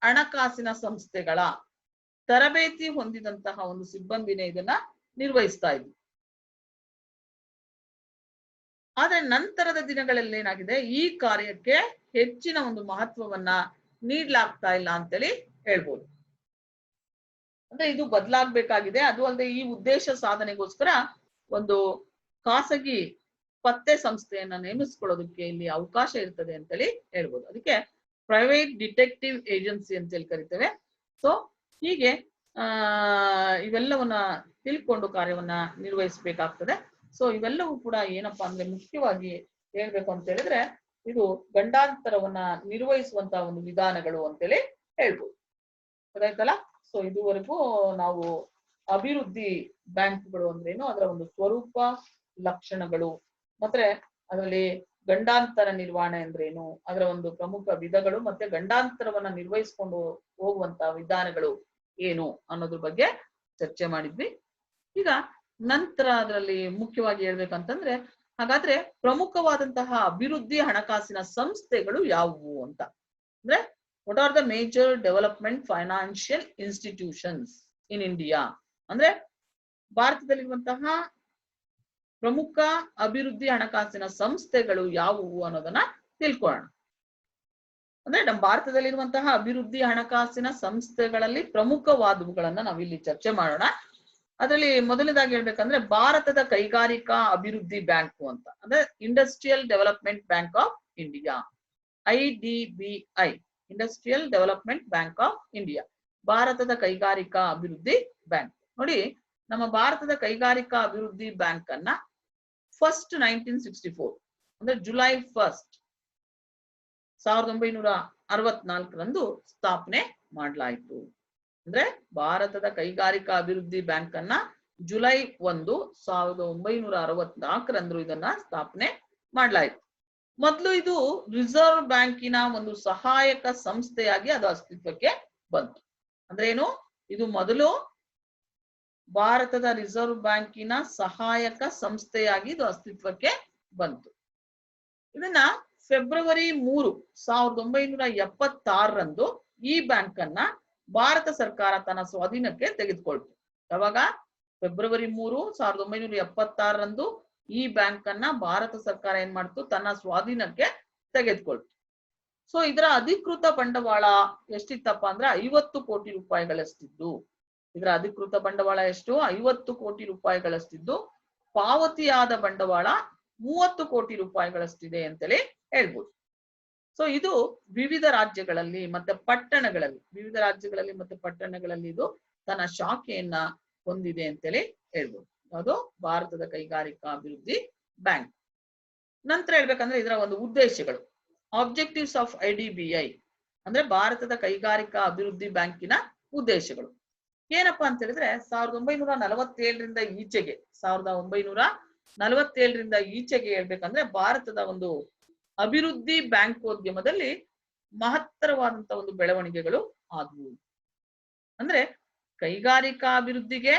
ಹಣಕಾಸಿನ ಸಂಸ್ಥೆಗಳ ತರಬೇತಿ ಹೊಂದಿದಂತಹ ಒಂದು ಸಿಬ್ಬಂದಿನೇ ಇದನ್ನ ನಿರ್ವಹಿಸ್ತಾ ಇದ್ವಿ. ಆದ್ರೆ ನಂತರದ ದಿನಗಳಲ್ಲಿ ಏನಾಗಿದೆ, ಈ ಕಾರ್ಯಕ್ಕೆ ಹೆಚ್ಚಿನ ಒಂದು ಮಹತ್ವವನ್ನ ನೀಡ್ಲಾಗ್ತಾ ಇಲ್ಲ ಅಂತೇಳಿ ಹೇಳ್ಬೋದು. ಅಂದ್ರೆ ಇದು ಬದಲಾಗ್ಬೇಕಾಗಿದೆ. ಅದು ಅಲ್ಲದೆ ಈ ಉದ್ದೇಶ ಸಾಧನೆಗೋಸ್ಕರ ಒಂದು ಖಾಸಗಿ ಪತ್ತೆ ಸಂಸ್ಥೆಯನ್ನ ನೇಮಿಸ್ಕೊಳ್ಳೋದಕ್ಕೆ ಇಲ್ಲಿ ಅವಕಾಶ ಇರ್ತದೆ ಅಂತೇಳಿ ಹೇಳ್ಬೋದು. ಅದಕ್ಕೆ ಪ್ರೈವೇಟ್ ಡಿಟೆಕ್ಟಿವ್ ಏಜೆನ್ಸಿ ಅಂತೇಳಿ ಕರಿತೇವೆ. ಸೊ ಹೀಗೆ ಇವೆಲ್ಲವನ್ನ ತಿಳ್ಕೊಂಡು ಕಾರ್ಯವನ್ನ ನಿರ್ವಹಿಸಬೇಕಾಗ್ತದೆ. ಸೊ ಇವೆಲ್ಲವೂ ಕೂಡ ಏನಪ್ಪಾ ಅಂದ್ರೆ ಮುಖ್ಯವಾಗಿ ಹೇಳ್ಬೇಕು ಅಂತ ಹೇಳಿದ್ರೆ ಇದು ಗಂಡಾಂತರವನ್ನ ನಿರ್ವಹಿಸುವಂತಹ ಒಂದು ವಿಧಾನಗಳು ಅಂತೇಳಿ ಹೇಳ್ಬೋದು. ಗೊತ್ತಾಯ್ತಲ್ಲ? ಸೊ ಇದುವರೆಗೂ ನಾವು ಅಭಿವೃದ್ಧಿ ಬ್ಯಾಂಕ್ಗಳು ಅಂದ್ರೇನು, ಅದರ ಒಂದು ಸ್ವರೂಪ, ಲಕ್ಷಣಗಳು, ಮತ್ತೆ ಅದರಲ್ಲಿ ಗಂಡಾಂತರ ನಿರ್ವಹಣೆ ಅಂದ್ರೇನು, ಅದರ ಒಂದು ಪ್ರಮುಖ ವಿಧಗಳು, ಮತ್ತೆ ಗಂಡಾಂತರವನ್ನ ನಿರ್ವಹಿಸಿಕೊಂಡು ಹೋಗುವಂತಹ ವಿಧಾನಗಳು ಏನು ಅನ್ನೋದ್ರ ಬಗ್ಗೆ ಚರ್ಚೆ ಮಾಡಿದ್ವಿ. ಈಗ ನಂತರ ಅದರಲ್ಲಿ ಮುಖ್ಯವಾಗಿ ಹೇಳ್ಬೇಕಂತಂದ್ರೆ, ಹಾಗಾದ್ರೆ ಪ್ರಮುಖವಾದಂತಹ ಅಭಿವೃದ್ಧಿ ಹಣಕಾಸಿನ ಸಂಸ್ಥೆಗಳು ಯಾವುವು ಅಂತ ಅಂದ್ರೆ, what are the major development financial institutions in India? ಅಂದ್ರೆ ಭಾರತದಲ್ಲಿರುವಂತಹ ಪ್ರಮುಖ ಅಭಿವೃದ್ಧಿ ಹಣಕಾಸಿನ ಸಂಸ್ಥೆಗಳು ಯಾವುವು ಅನ್ನೋದನ್ನ ತಿಳ್ಕೊಳ್ಳೋಣ. ಅಂದ್ರೆ ನಮ್ಮ ಭಾರತದಲ್ಲಿರುವಂತಹ ಅಭಿವೃದ್ಧಿ ಹಣಕಾಸಿನ ಸಂಸ್ಥೆಗಳಲ್ಲಿ ಪ್ರಮುಖವಾದವುಗಳನ್ನ ನಾವಿಲ್ಲಿ ಚರ್ಚೆ ಮಾಡೋಣ. ಅದರಲ್ಲಿ ಮೊದಲನೇದಾಗಿ ಹೇಳ್ಬೇಕಂದ್ರೆ ಭಾರತದ ಕೈಗಾರಿಕಾ ಅಭಿವೃದ್ಧಿ ಬ್ಯಾಂಕು ಅಂತ, ಅಂದ್ರೆ industrial development bank of India, IDBI, industrial development bank of India, ಭಾರತದ ಕೈಗಾರಿಕಾ ಅಭಿವೃದ್ಧಿ ಬ್ಯಾಂಕ್. ನೋಡಿ, ನಮ್ಮ ಭಾರತದ ಕೈಗಾರಿಕಾ ಅಭಿವೃದ್ಧಿ ಬ್ಯಾಂಕ್ ಅನ್ನ ಫಸ್ಟ್ 1964 ಅಂದ್ರೆ ಜುಲೈ 1 1964 ಸ್ಥಾಪನೆ ಮಾಡಲಾಯಿತು. ಅಂದ್ರೆ ಭಾರತದ ಕೈಗಾರಿಕಾ ಅಭಿವೃದ್ಧಿ ಬ್ಯಾಂಕ್ ಅನ್ನ ಜುಲೈ 1 1964 ಇದನ್ನ ಸ್ಥಾಪನೆ ಮಾಡಲಾಯಿತು. ಮೊದಲು ಇದು ರಿಸರ್ವ್ ಬ್ಯಾಂಕಿನ ಒಂದು ಸಹಾಯಕ ಸಂಸ್ಥೆಯಾಗಿ ಅದು ಅಸ್ತಿತ್ವಕ್ಕೆ ಬಂತು. ಅಂದ್ರೆ ಏನು, ಇದು ಮೊದಲು ಭಾರತದ ರಿಸರ್ವ್ ಬ್ಯಾಂಕಿನ ಸಹಾಯಕ ಸಂಸ್ಥೆಯಾಗಿ ಇದು ಅಸ್ತಿತ್ವಕ್ಕೆ ಬಂತು. ಇದನ್ನ ಫೆಬ್ರವರಿ 3 1976 ಈ ಬ್ಯಾಂಕ್ ಅನ್ನ ಭಾರತ ಸರ್ಕಾರ ತನ್ನ ಸ್ವಾಧೀನಕ್ಕೆ ತೆಗೆದುಕೊಳ್ತು. ಯಾವಾಗ? ಫೆಬ್ರವರಿ 3 1976 ಈ ಬ್ಯಾಂಕ್ ಅನ್ನ ಭಾರತ ಸರ್ಕಾರ ಏನ್ ಮಾಡ್ತು, ತನ್ನ ಸ್ವಾಧೀನಕ್ಕೆ ತೆಗೆದುಕೊಳ್ತು. ಸೊ ಇದರ ಅಧಿಕೃತ ಬಂಡವಾಳ ಎಷ್ಟಿತ್ತಪ್ಪ ಅಂದ್ರೆ 50 ಕೋಟಿ ರೂಪಾಯಿಗಳಷ್ಟಿದ್ದು. ಇದರ ಅಧಿಕೃತ ಬಂಡವಾಳ ಎಷ್ಟು? 50 ಕೋಟಿ ರೂಪಾಯಿಗಳಷ್ಟಿದ್ದು. ಪಾವತಿಯಾದ ಬಂಡವಾಳ 30 ಕೋಟಿ ರೂಪಾಯಿಗಳಷ್ಟಿದೆ ಅಂತೇಳಿ ಹೇಳ್ಬೋದು. ಸೊ ಇದು ವಿವಿಧ ರಾಜ್ಯಗಳಲ್ಲಿ ಮತ್ತೆ ಪಟ್ಟಣಗಳಲ್ಲಿ ಇದು ತನ್ನ ಶಾಖೆಯನ್ನ ಹೊಂದಿದೆ ಅಂತೇಳಿ ಹೇಳ್ಬೋದು. ಅದು ಭಾರತದ ಕೈಗಾರಿಕಾ ಅಭಿವೃದ್ಧಿ ಬ್ಯಾಂಕ್. ನಂತರ ಹೇಳ್ಬೇಕಂದ್ರೆ ಇದರ ಒಂದು ಉದ್ದೇಶಗಳು, ಆಬ್ಜೆಕ್ಟಿವ್ಸ್ ಆಫ್ IDBI ಅಂದ್ರೆ ಭಾರತದ ಕೈಗಾರಿಕಾ ಅಭಿವೃದ್ಧಿ ಬ್ಯಾಂಕಿನ ಉದ್ದೇಶಗಳು ಏನಪ್ಪಾ ಅಂತ ಹೇಳಿದ್ರೆ, 1947ರಿಂದ ಈಚೆಗೆ ಹೇಳ್ಬೇಕಂದ್ರೆ ಭಾರತದ ಒಂದು ಅಭಿವೃದ್ಧಿ ಬ್ಯಾಂಕೋದ್ಯಮದಲ್ಲಿ ಮಹತ್ತರವಾದಂತ ಒಂದು ಬೆಳವಣಿಗೆಗಳು ಆದವು. ಅಂದ್ರೆ ಕೈಗಾರಿಕಾ ಅಭಿವೃದ್ಧಿಗೆ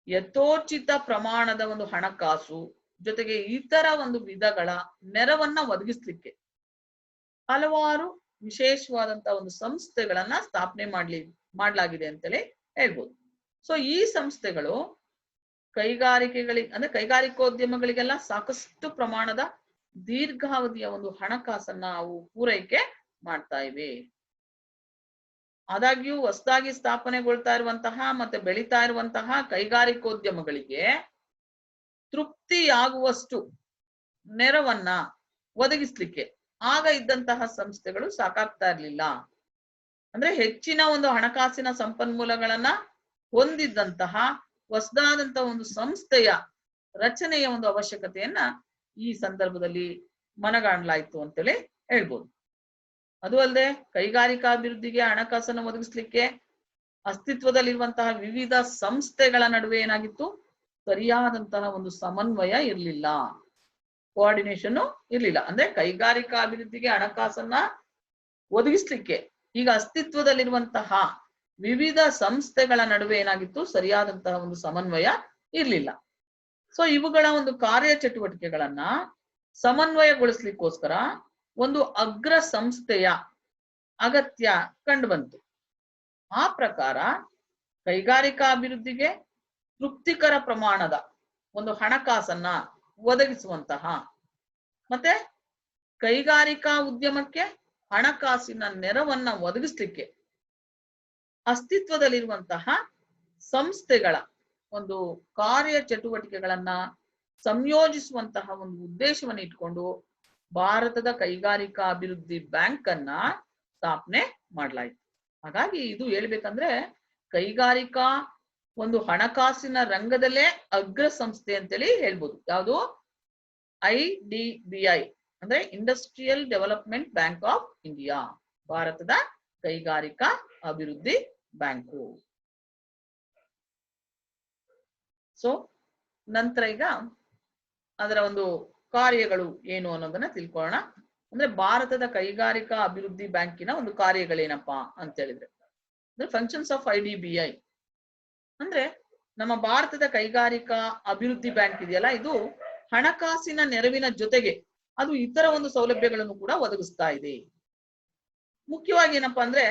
ಯಥೋಚಿತ ಪ್ರಮಾಣದ ಒಂದು ಹಣಕಾಸು ಜೊತೆಗೆ ಇತರ ಒಂದು ವಿಧಗಳ ನೆರವನ್ನ ಒದಗಿಸ್ಲಿಕ್ಕೆ ಹಲವಾರು ವಿಶೇಷವಾದಂತಹ ಒಂದು ಸಂಸ್ಥೆಗಳನ್ನ ಸ್ಥಾಪನೆ ಮಾಡಲಾಗಿದೆ ಅಂತೇಳಿ ಹೇಳ್ಬೋದು. ಸೊ ಈ ಸಂಸ್ಥೆಗಳು ಕೈಗಾರಿಕೋದ್ಯಮಗಳಿಗೆಲ್ಲ ಸಾಕಷ್ಟು ಪ್ರಮಾಣದ ದೀರ್ಘಾವಧಿಯ ಒಂದು ಹಣಕಾಸನ್ನ ಅವು ಪೂರೈಕೆ ಮಾಡ್ತಾ ಇವೆ. ಆದಾಗ್ಯೂ ಹೊಸದಾಗಿ ಸ್ಥಾಪನೆಗೊಳ್ತಾ ಇರುವಂತಹ ಮತ್ತೆ ಬೆಳೀತಾ ಇರುವಂತಹ ಕೈಗಾರಿಕೋದ್ಯಮಗಳಿಗೆ ತೃಪ್ತಿಯಾಗುವಷ್ಟು ನೆರವನ್ನ ಒದಗಿಸ್ಲಿಕ್ಕೆ ಆಗ ಇದ್ದಂತಹ ಸಂಸ್ಥೆಗಳು ಸಾಕಾಗ್ತಾ ಇರ್ಲಿಲ್ಲ. ಅಂದ್ರೆ ಹೆಚ್ಚಿನ ಒಂದು ಹಣಕಾಸಿನ ಸಂಪನ್ಮೂಲಗಳನ್ನ ಹೊಂದಿದ್ದಂತಹ ಹೊಸದಾದಂತಹ ಒಂದು ಸಂಸ್ಥೆಯ ರಚನೆಯ ಒಂದು ಅವಶ್ಯಕತೆಯನ್ನ ಈ ಸಂದರ್ಭದಲ್ಲಿ ಮನಗಾಣಲಾಯಿತು ಅಂತೇಳಿ ಹೇಳ್ಬೋದು. ಅದು ಅಲ್ಲದೆ ಕೈಗಾರಿಕಾ ಅಭಿವೃದ್ಧಿಗೆ ಹಣಕಾಸನ್ನು ಒದಗಿಸ್ಲಿಕ್ಕೆ ಅಸ್ತಿತ್ವದಲ್ಲಿರುವಂತಹ ವಿವಿಧ ಸಂಸ್ಥೆಗಳ ನಡುವೆ ಏನಾಗಿತ್ತು, ಸರಿಯಾದಂತಹ ಒಂದು ಸಮನ್ವಯ ಇರಲಿಲ್ಲ, ಕೋಆರ್ಡಿನೇಷನ್ ಇರಲಿಲ್ಲ. ಅಂದ್ರೆ ಕೈಗಾರಿಕಾ ಅಭಿವೃದ್ಧಿಗೆ ಹಣಕಾಸನ್ನ ಒದಗಿಸ್ಲಿಕ್ಕೆ ಈಗ ಅಸ್ತಿತ್ವದಲ್ಲಿರುವಂತಹ ವಿವಿಧ ಸಂಸ್ಥೆಗಳ ನಡುವೆ ಏನಾಗಿತ್ತು, ಸರಿಯಾದಂತಹ ಒಂದು ಸಮನ್ವಯ ಇರಲಿಲ್ಲ. ಸೊ ಇವುಗಳ ಒಂದು ಕಾರ್ಯಚಟುವಟಿಕೆಗಳನ್ನ ಸಮನ್ವಯಗೊಳಿಸ್ಲಿಕ್ಕೋಸ್ಕರ ಒಂದು ಅಗ್ರ ಸಂಸ್ಥೆಯ ಅಗತ್ಯ ಕಂಡುಬಂತು. ಆ ಪ್ರಕಾರ ಕೈಗಾರಿಕಾ ಅಭಿವೃದ್ಧಿಗೆ ತೃಪ್ತಿಕರ ಪ್ರಮಾಣದ ಒಂದು ಹಣಕಾಸನ್ನ ಒದಗಿಸುವಂತಹ ಮತ್ತೆ ಕೈಗಾರಿಕಾ ಉದ್ಯಮಕ್ಕೆ ಹಣಕಾಸಿನ ನೆರವನ್ನ ಒದಗಿಸ್ಲಿಕ್ಕೆ ಅಸ್ತಿತ್ವದಲ್ಲಿರುವಂತಹ ಸಂಸ್ಥೆಗಳ ಒಂದು ಕಾರ್ಯ ಚಟುವಟಿಕೆಗಳನ್ನ ಸಂಯೋಜಿಸುವಂತಹ ಒಂದು ಉದ್ದೇಶವನ್ನು ಇಟ್ಕೊಂಡು ಭಾರತದ ಕೈಗಾರಿಕಾ ಅಭಿವೃದ್ಧಿ ಬ್ಯಾಂಕ್ ಅನ್ನ ಸ್ಥಾಪನೆ ಮಾಡಲಾಯಿತು. ಹಾಗಾಗಿ ಇದು ಹೇಳ್ಬೇಕಂದ್ರೆ ಕೈಗಾರಿಕಾ ಒಂದು ಹಣಕಾಸಿನ ರಂಗದಲ್ಲೇ ಅಗ್ರ ಸಂಸ್ಥೆ ಅಂತೇಳಿ ಹೇಳ್ಬೋದು. ಯಾವುದು? IDBI ಅಂದ್ರೆ industrial development bank of India, ಭಾರತದ ಕೈಗಾರಿಕಾ ಅಭಿವೃದ್ಧಿ ಬ್ಯಾಂಕು. ಸೊ ನಂತರ ಈಗ ಅದರ ಒಂದು ಕಾರ್ಯಗಳು ಏನು ಅನ್ನೋದನ್ನ ತಿಳ್ಕೊಳ್ಳೋಣ. ಅಂದ್ರೆ ಭಾರತದ ಕೈಗಾರಿಕಾ ಅಭಿವೃದ್ಧಿ ಬ್ಯಾಂಕಿನ ಒಂದು ಕಾರ್ಯಗಳೇನಪ್ಪಾ ಅಂತ ಹೇಳಿದ್ರೆ, ಅಂದ್ರೆ ಫಂಕ್ಷನ್ಸ್ ಆಫ್ IDBI ಅಂದ್ರೆ ನಮ್ಮ ಭಾರತದ ಕೈಗಾರಿಕಾ ಅಭಿವೃದ್ಧಿ ಬ್ಯಾಂಕ್ ಇದೆಯಲ್ಲ, ಇದು ಹಣಕಾಸಿನ ನೆರವಿನ ಜೊತೆಗೆ ಅದು ಇತರ ಒಂದು ಸೌಲಭ್ಯಗಳನ್ನು ಕೂಡ ಒದಗಿಸ್ತಾ ಇದೆ. ಮುಖ್ಯವಾಗಿ ಏನಪ್ಪಾ ಅಂದ್ರೆ